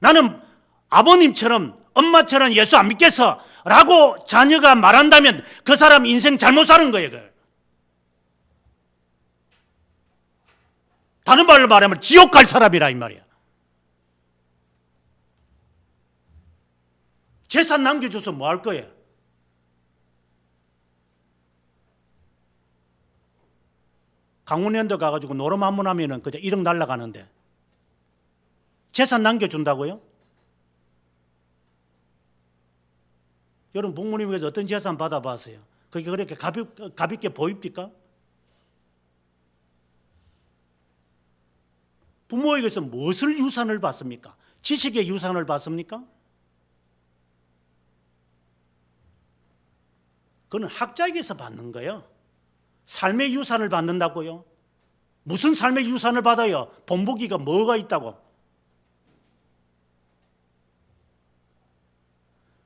Speaker 1: 나는 아버님처럼 엄마처럼 예수 안 믿겠어 라고 자녀가 말한다면 그 사람 인생 잘못 사는 거예요. 다른 말로 말하면 지옥 갈 사람이라 이 말이야. 재산 남겨줘서 뭐 할 거예요? 강원랜드 가가지고 노름 한번 하면은 그저 1억 날라가는데 재산 남겨준다고요? 여러분 부모님께서 어떤 재산 받아봤어요? 그게 그렇게 가볍게 보입니까? 부모에게서 무엇을 유산을 받습니까? 지식의 유산을 받습니까? 그건 학자에게서 받는 거예요. 삶의 유산을 받는다고요? 무슨 삶의 유산을 받아요? 본보기가 뭐가 있다고?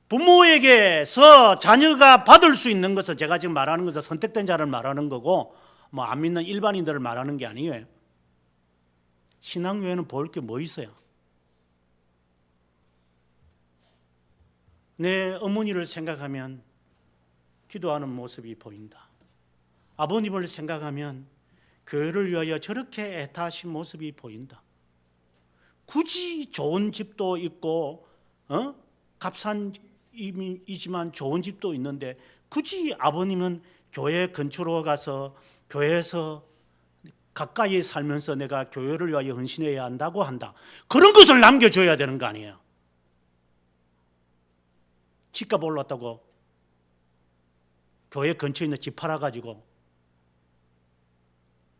Speaker 1: 부모에게서 자녀가 받을 수 있는 것은, 제가 지금 말하는 것은 선택된 자를 말하는 거고 뭐 안 믿는 일반인들을 말하는 게 아니에요. 신앙 외에는 볼 게 뭐 있어요? 내 어머니를 생각하면 기도하는 모습이 보인다. 아버님을 생각하면 교회를 위하여 저렇게 애타하신 모습이 보인다. 굳이 좋은 집도 있고 값산이지만 좋은 집도 있는데 굳이 아버님은 교회 근처로 가서 교회에서 가까이 살면서 내가 교회를 위하여 헌신해야 한다고 한다. 그런 것을 남겨줘야 되는 거 아니에요? 집값 올랐다고 교회 근처에 있는 집 팔아가지고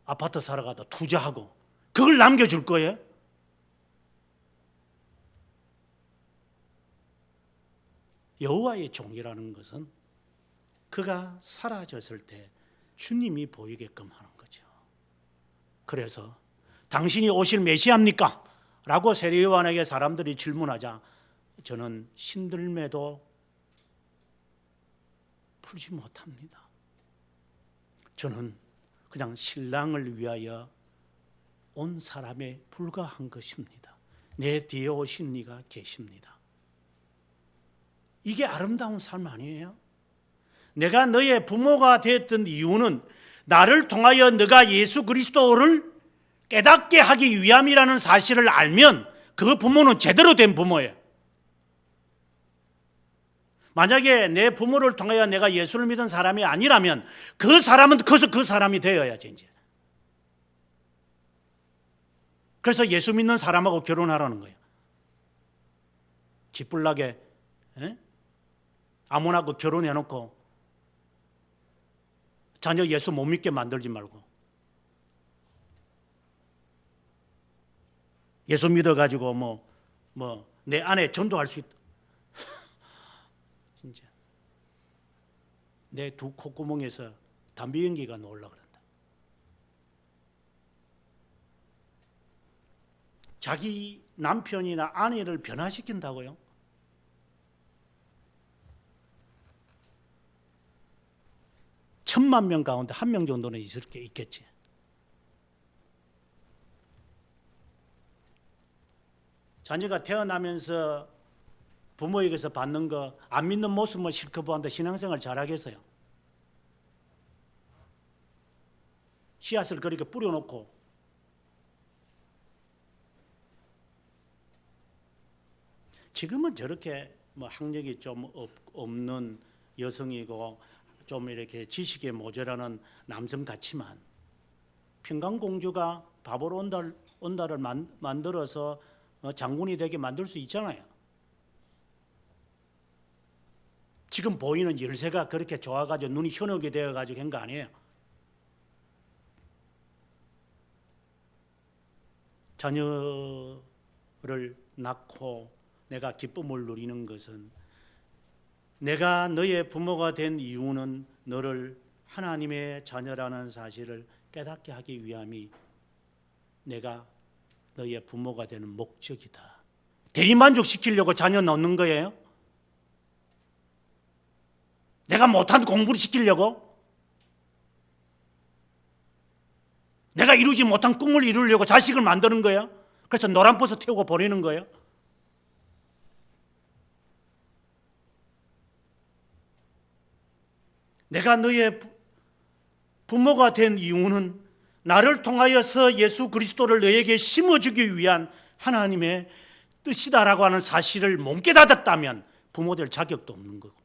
Speaker 1: 아파트 사러 가다 투자하고 그걸 남겨줄 거예요? 여호와의 종이라는 것은 그가 사라졌을 때 주님이 보이게끔 하는 거죠. 그래서 당신이 오실 메시아입니까? 라고 세례요한에게 사람들이 질문하자 저는 신들매도 풀지 못합니다. 저는 그냥 신랑을 위하여 온 사람에 불과한 것입니다. 내 뒤에 오신 이가 계십니다. 이게 아름다운 삶 아니에요? 내가 너의 부모가 되었던 이유는 나를 통하여 너가 예수 그리스도를 깨닫게 하기 위함이라는 사실을 알면 그 부모는 제대로 된 부모예요. 만약에 내 부모를 통하여 내가 예수를 믿은 사람이 아니라면 그 사람은 커서 그 사람이 되어야지 이제. 그래서 예수 믿는 사람하고 결혼하라는 거예요. 지불나게 아무나고 결혼해놓고 자녀 예수 못 믿게 만들지 말고 예수 믿어가지고 뭐 내 아내 전도할 수 있다. 진짜 내 두 콧구멍에서 담배 연기가 나올라 그런다. 자기 남편이나 아내를 변화시킨다고요? 천만 명 가운데 한 명 정도는 있겠지. 자녀가 태어나면서 부모에게서 받는 거 안 믿는 모습만 실컷 보는데 신앙생활 잘하겠어요? 씨앗을 그렇게 뿌려놓고 지금은 저렇게 뭐 학력이 좀 없는 여성이고 좀 이렇게 지식에 모자라는 남성 같지만 평강공주가 바보로 온다를 만들어서 장군이 되게 만들 수 있잖아요. 지금 보이는 열쇠가 그렇게 좋아가지고 눈이 현혹이 되어가지고 한 거 아니에요. 자녀를 낳고 내가 기쁨을 누리는 것은 내가 너의 부모가 된 이유는 너를 하나님의 자녀라는 사실을 깨닫게 하기 위함이 내가 너의 부모가 되는 목적이다. 대리만족시키려고 자녀 낳는 거예요? 내가 못한 공부를 시키려고? 내가 이루지 못한 꿈을 이루려고 자식을 만드는 거예요? 그래서 노란버섯 태우고 보내는 거예요? 내가 너의 부모가 된 이유는 나를 통하여서 예수 그리스도를 너에게 심어주기 위한 하나님의 뜻이다라고 하는 사실을 못 깨닫았다면 부모 될 자격도 없는 거고,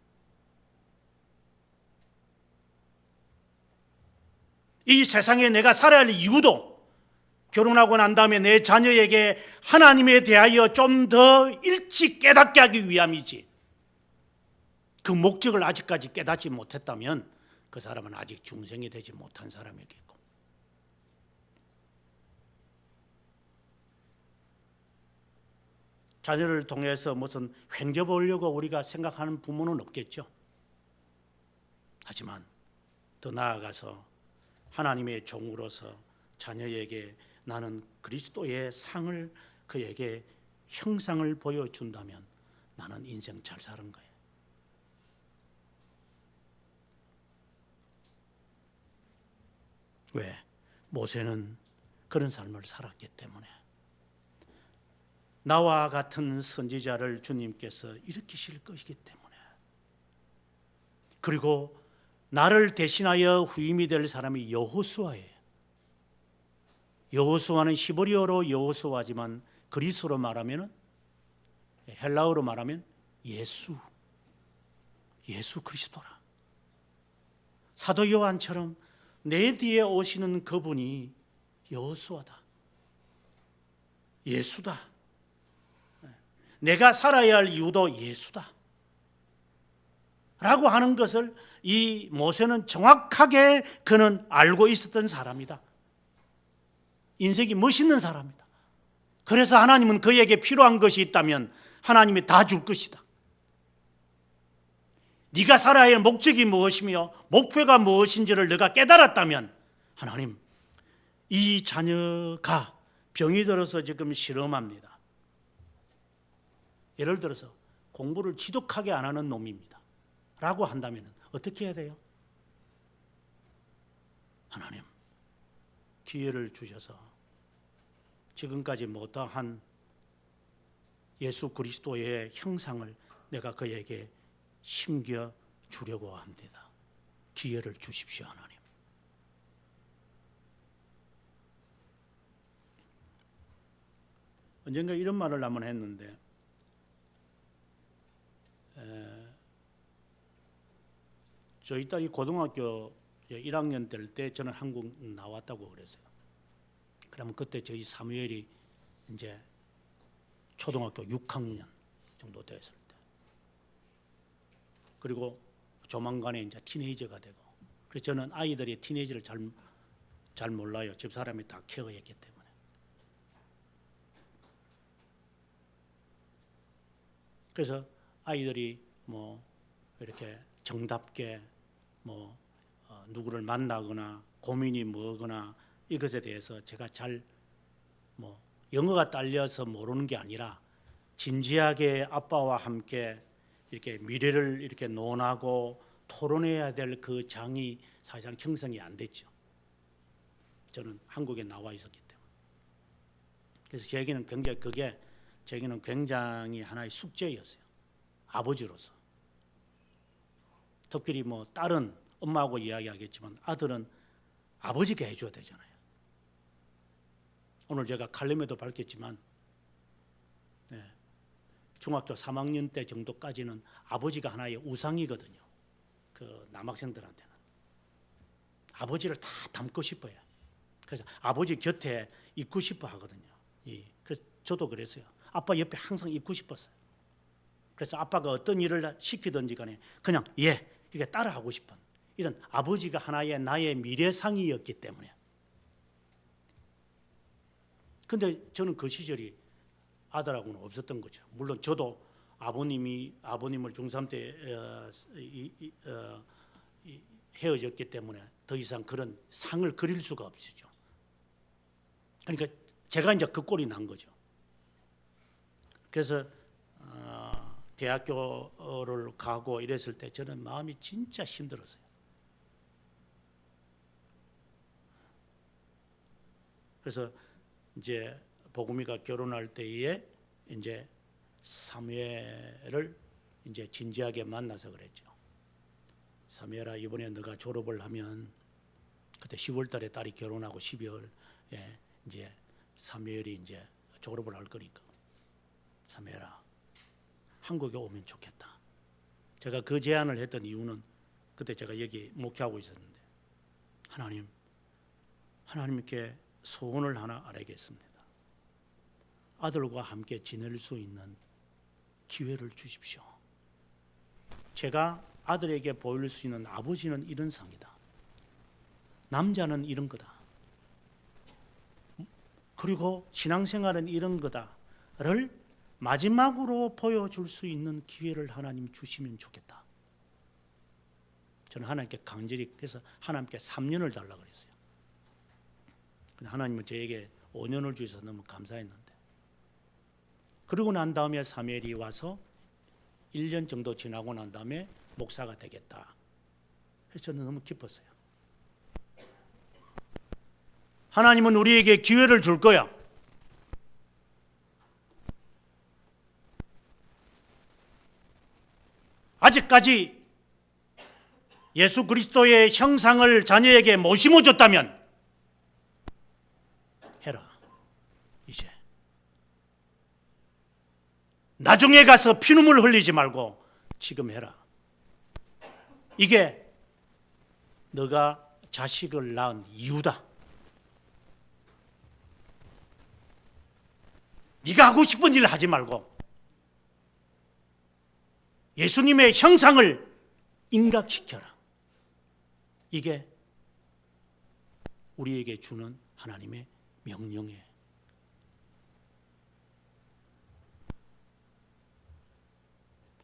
Speaker 1: 이 세상에 내가 살아야 할 이유도 결혼하고 난 다음에 내 자녀에게 하나님에 대하여 좀 더 일찍 깨닫게 하기 위함이지, 그 목적을 아직까지 깨닫지 못했다면 그 사람은 아직 중생이 되지 못한 사람이겠고, 자녀를 통해서 무슨 횡재 보려고 우리가 생각하는 부모는 없겠죠. 하지만 더 나아가서 하나님의 종으로서 자녀에게 나는 그리스도의 상을, 그에게 형상을 보여준다면 나는 인생 잘 사는 거예요. 왜? 모세는 그런 삶을 살았기 때문에. 나와 같은 선지자를 주님께서 일으키실 것이기 때문에. 그리고 나를 대신하여 후임이 될 사람이 여호수아예요. 여호수아는 히브리어로 여호수아지만 그리스로 말하면, 헬라어로 말하면 예수 그리스도라. 사도 요한처럼 내 뒤에 오시는 그분이 여호수아다, 예수다. 내가 살아야 할 이유도 예수다 라고 하는 것을 이 모세는 정확하게 그는 알고 있었던 사람이다. 인생이 멋있는 사람이다. 그래서 하나님은 그에게 필요한 것이 있다면 하나님이 다 줄 것이다. 네가 살아야 할 목적이 무엇이며 목표가 무엇인지를 네가 깨달았다면 하나님, 이 자녀가 병이 들어서 지금 실험합니다. 예를 들어서 공부를 지독하게 안 하는 놈입니다 라고 한다면 어떻게 해야 돼요? 하나님, 기회를 주셔서 지금까지 못다한 예수 그리스도의 형상을 내가 그에게 심겨 주려고 합니다. 기회를 주십시오, 하나님. 언젠가 이런 말을 한번 했는데, 저희 딸이 고등학교 1학년 될 때 저는 한국 나왔다고 그랬어요. 그러면 그때 저희 사무엘이 이제 초등학교 6학년 정도 됐을 때, 그리고 조만간에 이제 티네이저가 되고, 그래서 저는 아이들이 티네이저를 잘 몰라요. 집 사람이 다 케어했기 때문에. 그래서 아이들이 뭐 이렇게 정답게 뭐 누구를 만나거나 고민이 뭐거나 이것에 대해서 제가 잘 뭐 영어가 딸려서 모르는 게 아니라 진지하게 아빠와 함께 이렇게 미래를 이렇게 논하고 토론해야 될 그 장이 사실상 형성이 안 됐죠. 저는 한국에 나와 있었기 때문에. 그래서 제게는 굉장히 하나의 숙제였어요. 아버지로서. 특별히 뭐 딸은 엄마하고 이야기하겠지만 아들은 아버지가 해줘야 되잖아요. 오늘 제가 칼럼에도 밝혔지만 중학교 3학년 때 정도까지는 아버지가 하나의 우상이거든요. 그 남학생들한테는 아버지를 다 닮고 싶어요. 그래서 아버지 곁에 있고 싶어 하거든요. 그래서 저도 그랬어요. 아빠 옆에 항상 있고 싶었어요. 그래서 아빠가 어떤 일을 시키든지 간에 그냥 이렇게 따라하고 싶은 이런 아버지가 하나의 나의 미래상이었기 때문에. 근데 저는 그 시절이 아들하고는 없었던 거죠. 물론 저도 아버님을 중3 때 헤어졌기 때문에 더 이상 그런 상을 그릴 수가 없었죠. 그러니까 제가 이제 그 꼴이 난 거죠. 그래서 대학교를 가고 이랬을 때 저는 마음이 진짜 힘들었어요. 그래서 이제 복음이가 결혼할 때에 이제 사무엘을 이제 진지하게 만나서 그랬죠. 사무엘아, 이번에 너가 졸업을 하면, 그때 10월달에 딸이 결혼하고 12월에 이제 사무엘이 이제 졸업을 할 거니까, 사무엘아, 한국에 오면 좋겠다. 제가 그 제안을 했던 이유는 그때 제가 여기 목회하고 있었는데, 하나님께 소원을 하나 아뢰겠습니다. 아들과 함께 지낼 수 있는 기회를 주십시오. 제가 아들에게 보일 수 있는 아버지는 이런 상이다. 남자는 이런 거다. 그리고 신앙생활은 이런 거다를 마지막으로 보여줄 수 있는 기회를 하나님 주시면 좋겠다. 저는 하나님께 간절히 그래서 하나님께 3년을 달라고 그랬어요. 근데 하나님은 저에게 5년을 주셔서 너무 감사했는데, 그러고 난 다음에 사무엘이 와서 1년 정도 지나고 난 다음에 목사가 되겠다. 그래서 저는 너무 기뻤어요. 하나님은 우리에게 기회를 줄 거야. 아직까지 예수 그리스도의 형상을 자녀에게 못 심어줬다면 해라. 이제 나중에 가서 피눈물 흘리지 말고 지금 해라. 이게 너가 자식을 낳은 이유다. 네가 하고 싶은 일을 하지 말고 예수님의 형상을 인각시켜라. 이게 우리에게 주는 하나님의 명령이에요.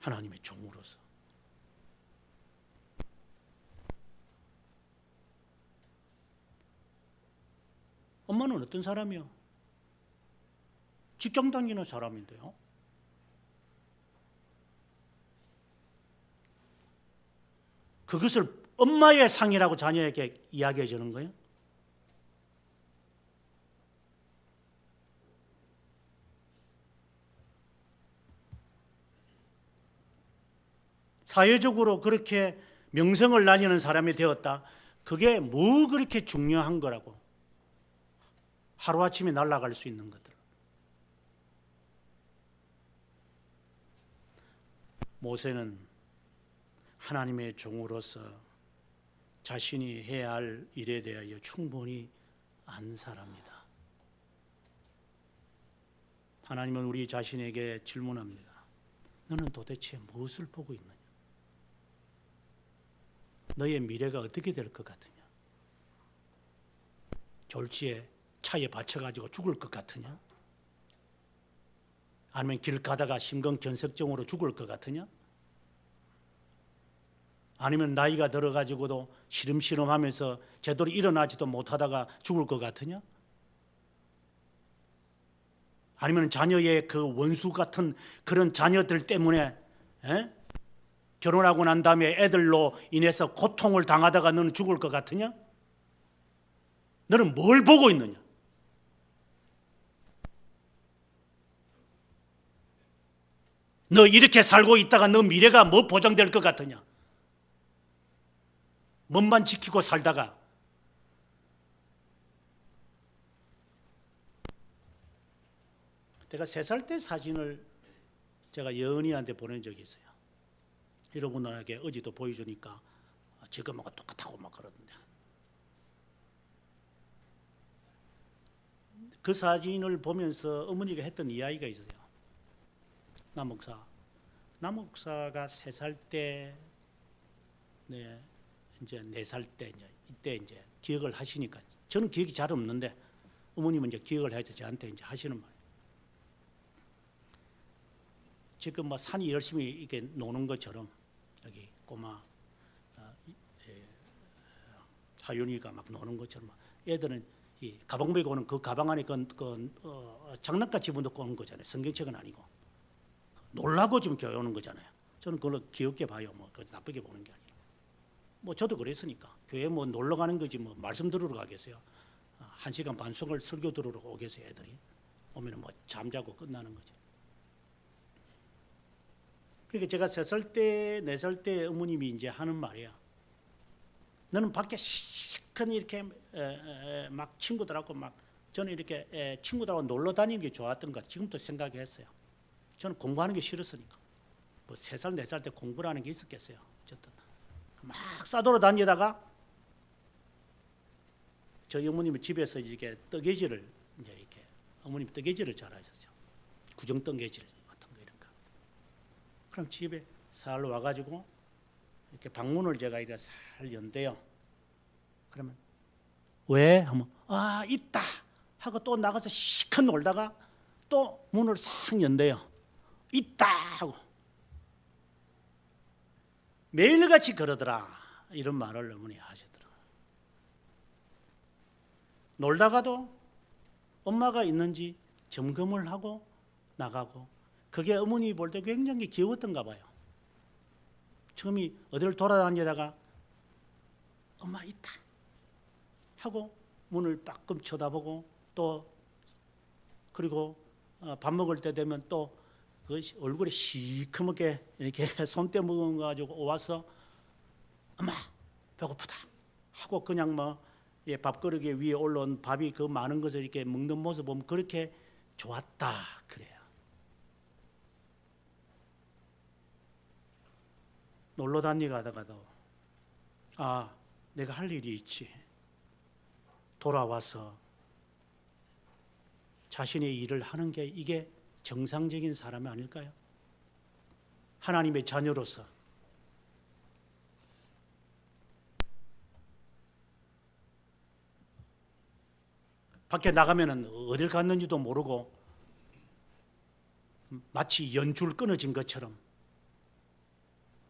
Speaker 1: 하나님의 종으로서. 엄마는 어떤 사람이요? 직장 다니는 사람인데요. 그것을 엄마의 상이라고 자녀에게 이야기해 주는 거예요? 사회적으로 그렇게 명성을 날리는 사람이 되었다. 그게 뭐 그렇게 중요한 거라고. 하루아침에 날아갈 수 있는 것들. 모세는 하나님의 종으로서 자신이 해야 할 일에 대하여 충분히 안 사람이다. 하나님은 우리 자신에게 질문합니다. 너는 도대체 무엇을 보고 있느냐? 너의 미래가 어떻게 될 것 같으냐? 졸지에 차에 받쳐가지고 죽을 것 같으냐? 아니면 길 가다가 심근경색증으로 죽을 것 같으냐? 아니면 나이가 들어가지고도 시름시름하면서 제대로 일어나지도 못하다가 죽을 것 같으냐? 아니면 자녀의 그 원수 같은 그런 자녀들 때문에 결혼하고 난 다음에 애들로 인해서 고통을 당하다가 너는 죽을 것 같으냐? 너는 뭘 보고 있느냐? 너 이렇게 살고 있다가 너 미래가 뭐 보장될 것 같으냐? 몸만 지키고 살다가 내가 3살 때 사진을 제가 여은이한테 보낸 적이 있어요. 여러분들에게 어제도 보여주니까 지금하고 똑같다고 막 그러던데. 그 사진을 보면서 어머니가 했던 이야기가 있어요. 남 목사가 3살 때, 네, 이제 4살 때 이때 이제 기억을 하시니까 저는 기억이 잘 없는데 어머님은 이제 기억을 해서 저한테 이제 하시는 말이에요. 지금 뭐 산이 열심히 이렇게 노는 것처럼 여기 꼬마 하윤이가 막 노는 것처럼 애들은 이 가방 메고 오는 그 가방 안에 장난감 집어넣고 오는 거잖아요. 성경책은 아니고 놀라고 좀 교회 오는 거잖아요. 저는 그걸 귀엽게 봐요. 뭐 나쁘게 보는 게 아니라. 뭐 저도 그랬으니까 교회 뭐 놀러 가는 거지 뭐 말씀 들으러 가겠어요. 1시간 반 속을 설교 들으러 오겠어요. 애들이 오면은 뭐 잠자고 끝나는 거지. 그러니까 제가 3살 때, 4살 때 어머님이 이제 하는 말이야. 너는 밖에 시큰 이렇게 막 친구들하고 막 저는 이렇게 친구들하고 놀러 다니는 게 좋았던 것 같아요. 지금도 생각했어요. 저는 공부하는 게 싫었으니까. 뭐 3살, 4살 때 공부라는 게 있었겠어요. 어쨌든 막 싸돌아 다니다가 저희 어머님이 집에서 이렇게 뜨개질을 이제 이렇게 어머님 뜨개질을 잘하셨죠. 구정 뜨개질. 그럼 집에 살 와가지고 이렇게 방문을 제가 이렇게 살 연대요. 그러면 왜? 하면 있다 하고 또 나가서 시컷 놀다가 또 문을 싹 연대요. 있다 하고 매일같이 그러더라. 이런 말을 어머니 하시더라고요. 놀다가도 엄마가 있는지 점검을 하고 나가고 그게 어머니 볼 때 굉장히 귀여웠던가 봐요. 처음이 어디를 돌아다니다가 엄마 있다 하고 문을 빠끔 쳐다보고 또 그리고 밥 먹을 때 되면 또 그 얼굴에 시커멓게 이렇게 손때 먹어가지고 와서 엄마 배고프다 하고 그냥 뭐 밥그릇 위에 올라온 밥이 그 많은 것을 이렇게 먹는 모습 보면 그렇게 좋았다 그래요. 놀러 다니다가도 내가 할 일이 있지. 돌아와서 자신의 일을 하는 게 이게 정상적인 사람이 아닐까요? 하나님의 자녀로서 밖에 나가면은 어딜 갔는지도 모르고 마치 연줄 끊어진 것처럼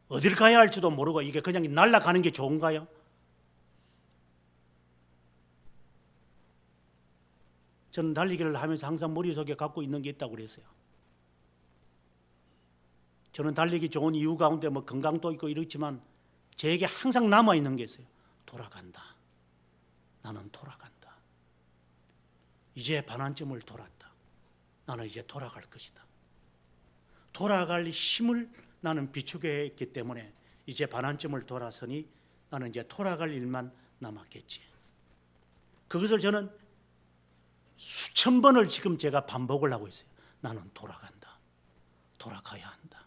Speaker 1: 어딜 가야 할지도 모르고 이게 그냥 날아가는 게 좋은가요? 저는 달리기를 하면서 항상 머릿속에 갖고 있는 게 있다고 그랬어요. 저는 달리기 좋은 이유 가운데 뭐 건강도 있고 이렇지만 저에게 항상 남아있는 게 있어요. 돌아간다. 나는 돌아간다. 이제 반환점을 돌았다. 나는 이제 돌아갈 것이다. 돌아갈 힘을 나는 비추게 했기 때문에 이제 반환점을 돌아서니 나는 이제 돌아갈 일만 남았겠지. 그것을 저는 수천 번을 지금 제가 반복을 하고 있어요. 나는 돌아간다. 돌아가야 한다.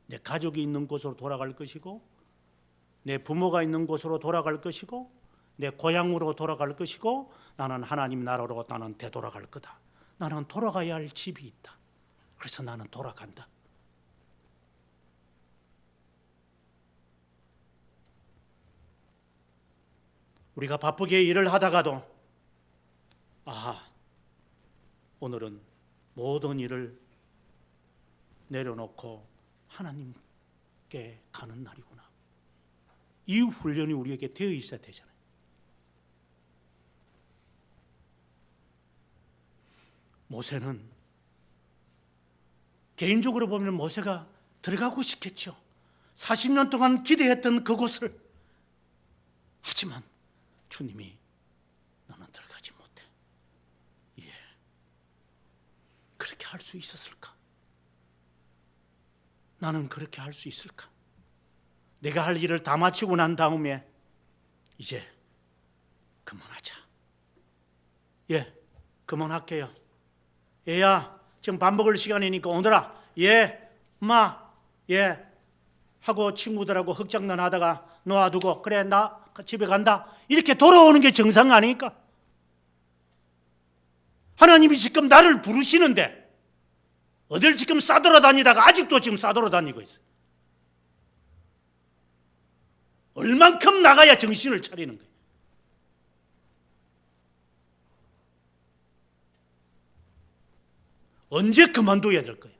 Speaker 1: 내 가족이 있는 곳으로 돌아갈 것이고, 내 부모가 있는 곳으로 돌아갈 것이고, 내 고향으로 돌아갈 것이고, 나는 하나님 나라로 나는 되돌아갈 거다. 나는 돌아가야 할 집이 있다. 그래서 나는 돌아간다. 우리가 바쁘게 일을 하다가도 오늘은 모든 일을 내려놓고 하나님께 가는 날이구나. 이 훈련이 우리에게 되어 있어야 되잖아요. 모세는 개인적으로 보면 모세가 들어가고 싶겠죠. 40년 동안 기대했던 그곳을. 하지만 주님이 너는 들어가지 못해. 그렇게 할 수 있었을까? 나는 그렇게 할 수 있을까? 내가 할 일을 다 마치고 난 다음에 이제 그만하자. 그만할게요. 얘야, 지금 밥 먹을 시간이니까 오너라. 엄마, 하고 친구들하고 흑장난 하다가 놓아두고 그래 나 집에 간다. 이렇게 돌아오는 게 정상 아닙니까? 하나님이 지금 나를 부르시는데 어딜 지금 싸돌아다니다가 아직도 지금 싸돌아다니고 있어요. 얼만큼 나가야 정신을 차리는 거예요. 언제 그만둬야 될 거예요?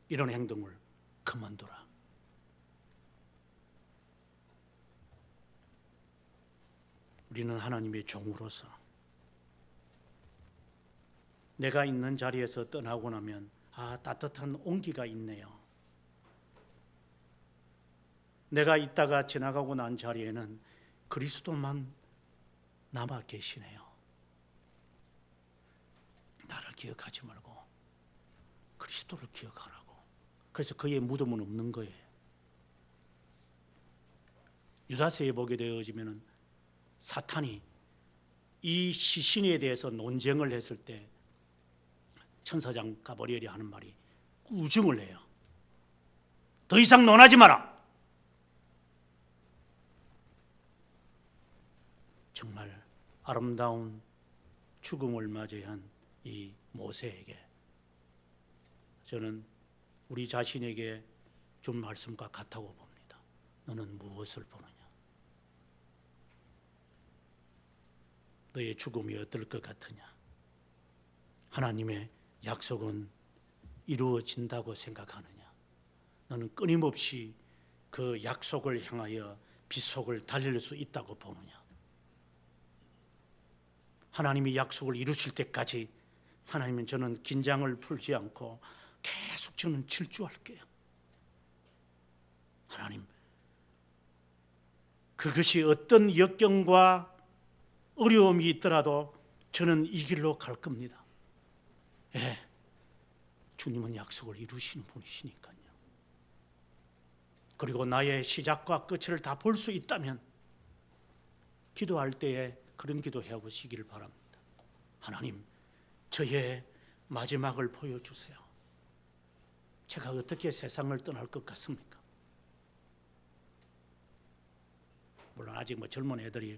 Speaker 1: 이런 행동을 그만둬라. 우리는 하나님의 종으로서 내가 있는 자리에서 떠나고 나면 따뜻한 온기가 있네요. 내가 있다가 지나가고 난 자리에는 그리스도만 남아 계시네요. 나를 기억하지 말고 그리스도를 기억하라고. 그래서 그의 무덤은 없는 거예요. 유다서에 보게 되어지면은 사탄이 이 시신에 대해서 논쟁을 했을 때 천사장 가브리엘이 하는 말이 우증을 해요. 더 이상 논하지 마라. 정말 아름다운 죽음을 맞이한 이 모세에게 저는 우리 자신에게 준 말씀과 같다고 봅니다. 너는 무엇을 보느냐? 너의 죽음이 어떨 것 같으냐? 하나님의 약속은 이루어진다고 생각하느냐? 너는 끊임없이 그 약속을 향하여 빗속을 달릴 수 있다고 보느냐? 하나님이 약속을 이루실 때까지 하나님은 저는 긴장을 풀지 않고 계속 저는 질주할게요. 하나님, 그것이 어떤 역경과 어려움이 있더라도 저는 이 길로 갈 겁니다. 주님은 약속을 이루시는 분이시니까요. 그리고 나의 시작과 끝을 다 볼 수 있다면 기도할 때에 그런 기도 해보시기를 바랍니다. 하나님, 저의 마지막을 보여주세요. 제가 어떻게 세상을 떠날 것 같습니까? 물론 아직 젊은 애들이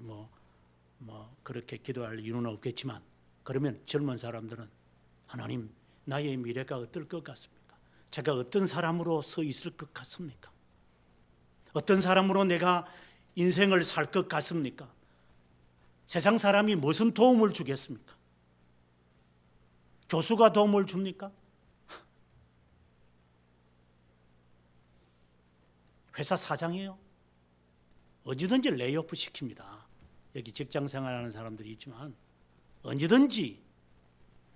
Speaker 1: 그렇게 기도할 이유는 없겠지만, 그러면 젊은 사람들은 하나님, 나의 미래가 어떨 것 같습니까? 제가 어떤 사람으로 서 있을 것 같습니까? 어떤 사람으로 내가 인생을 살 것 같습니까? 세상 사람이 무슨 도움을 주겠습니까? 교수가 도움을 줍니까? 회사 사장이에요. 어디든지 레이오프 시킵니다. 여기 직장 생활하는 사람들이 있지만 언제든지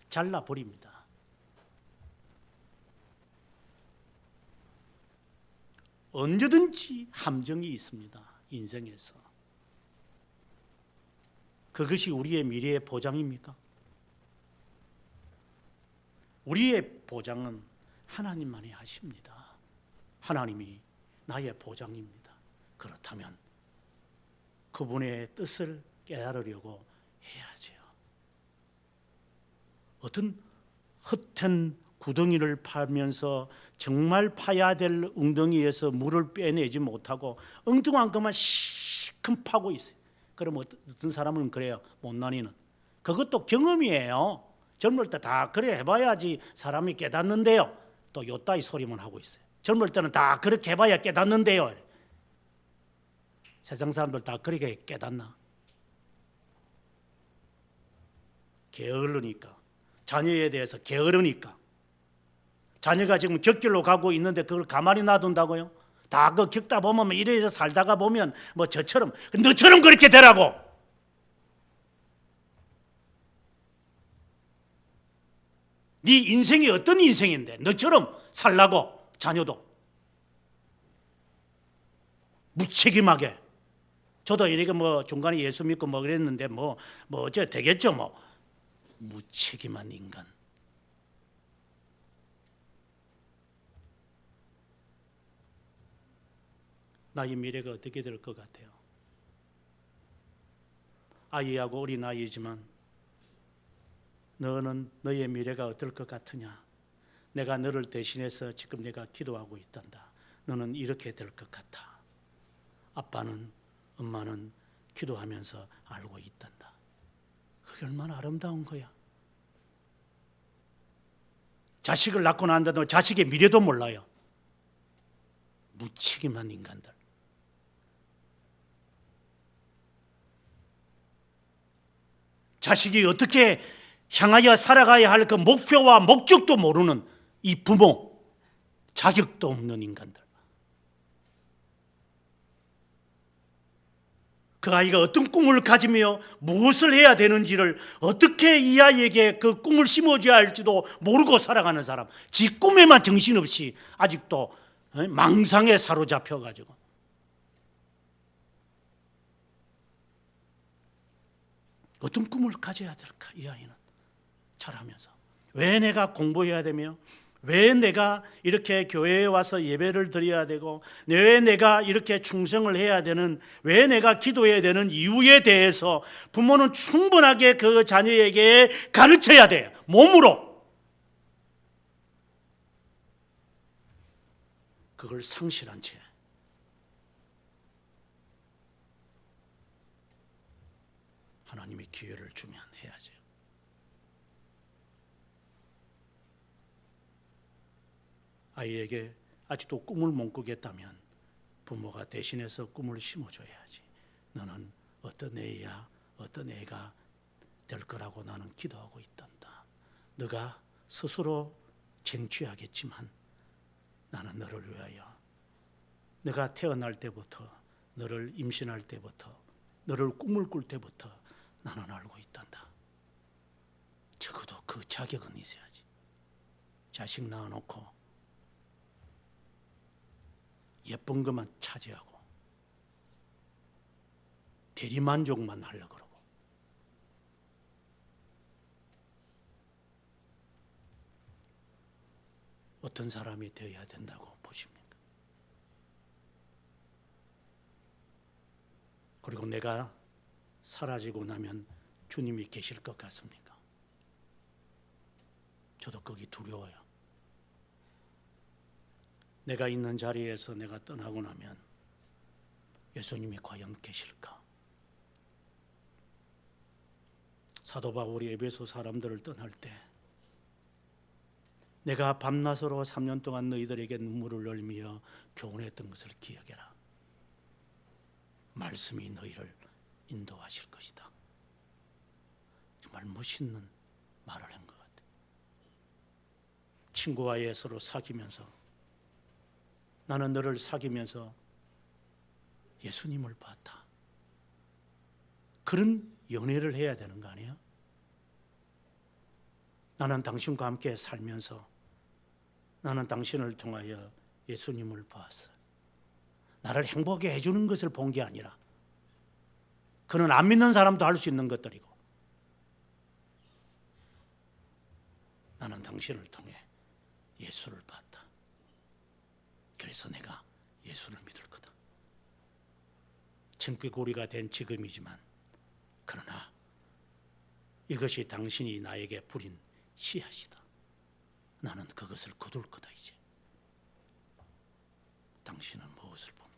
Speaker 1: 잘라버립니다. 언제든지 함정이 있습니다. 인생에서. 그것이 우리의 미래의 보장입니까? 우리의 보장은 하나님만이 하십니다. 하나님이 나의 보장입니다. 그렇다면 그분의 뜻을 깨달으려고 해야지요. 어떤 헛된 구덩이를 파면서 정말 파야 될 웅덩이에서 물을 빼내지 못하고 엉뚱한 것만 시큰 파고 있어요. 그럼 어떤 사람은 그래요. 못난이는. 그것도 경험이에요. 젊을 때 다 그래 해봐야지 사람이 깨닫는데요. 또 요따위 소리만 하고 있어요. 젊을 때는 다 그렇게 해봐야 깨닫는데요. 세상 사람들 다 그렇게 깨닫나? 게으르니까. 자녀에 대해서 게으르니까. 자녀가 지금 곁길로 가고 있는데 그걸 가만히 놔둔다고요? 다 그 겪다 보면 이래서 살다가 보면 뭐 저처럼 너처럼 그렇게 되라고. 네 인생이 어떤 인생인데 너처럼 살라고. 자녀도 무책임하게. 저도 이렇게 뭐 중간에 예수 믿고 뭐 그랬는데 뭐 어째 되겠죠 뭐. 무책임한 인간. 나의 미래가 어떻게 될 것 같아요? 아이하고 어린 아이지만 너는 너의 미래가 어떨 것 같으냐? 내가 너를 대신해서 지금 내가 기도하고 있단다. 너는 이렇게 될 것 같아. 아빠는 엄마는 기도하면서 알고 있단다. 그게 얼마나 아름다운 거야. 자식을 낳고 난 다음에 자식의 미래도 몰라요. 무책임한 인간들. 자식이 어떻게 향하여 살아가야 할 그 목표와 목적도 모르는 이 부모, 자격도 없는 인간들. 그 아이가 어떤 꿈을 가지며 무엇을 해야 되는지를 어떻게 이 아이에게 그 꿈을 심어줘야 할지도 모르고 살아가는 사람. 지 꿈에만 정신없이 아직도 망상에 사로잡혀가지고. 어떤 꿈을 가져야 될까? 이 아이는 자라면서 왜 내가 공부해야 되며, 왜 내가 이렇게 교회에 와서 예배를 드려야 되고, 왜 내가 이렇게 충성을 해야 되는, 왜 내가 기도해야 되는 이유에 대해서 부모는 충분하게 그 자녀에게 가르쳐야 돼요. 몸으로. 그걸 상실한 채 하나님이 기회를 주면 해야죠. 아이에게 아직도 꿈을 못 꾸겠다면 부모가 대신해서 꿈을 심어줘야지. 너는 어떤 애야, 어떤 애가 될 거라고 나는 기도하고 있단다. 너가 스스로 쟁취하겠지만 나는 너를 위하여, 너가 태어날 때부터, 너를 임신할 때부터, 너를 꿈을 꿀 때부터 나는 알고 있단다. 적어도 그 자격은 있어야지. 자식 낳아놓고 예쁜 것만 차지하고 대리만족만 하려고 그러고, 어떤 사람이 되어야 된다고 보십니까? 그리고 내가 사라지고 나면 주님이 계실 것 같습니까? 저도 거기 두려워요. 내가 있는 자리에서 내가 떠나고 나면 예수님이 과연 계실까? 사도 바울이 에베소 사람들을 떠날 때 내가 밤낮으로 3년 동안 너희들에게 눈물을 흘리며 교훈했던 것을 기억해라. 말씀이 너희를 인도하실 것이다. 정말 멋있는 말을 한 것 같아요. 친구와 서로 사귀면서, 나는 너를 사귀면서 예수님을 봤다. 그런 연애를 해야 되는 거 아니에요? 나는 당신과 함께 살면서 나는 당신을 통하여 예수님을 보았어. 나를 행복해 해주는 것을 본 게 아니라 그는 안 믿는 사람도 할 수 있는 것들이고 나는 당신을 통해 예수를 봤다. 그래서 내가 예수를 믿을 거다. 침귀고리가 된 지금이지만 그러나 이것이 당신이 나에게 부린 씨앗이다. 나는 그것을 거둘 거다. 이제 당신은 무엇을 봅니까?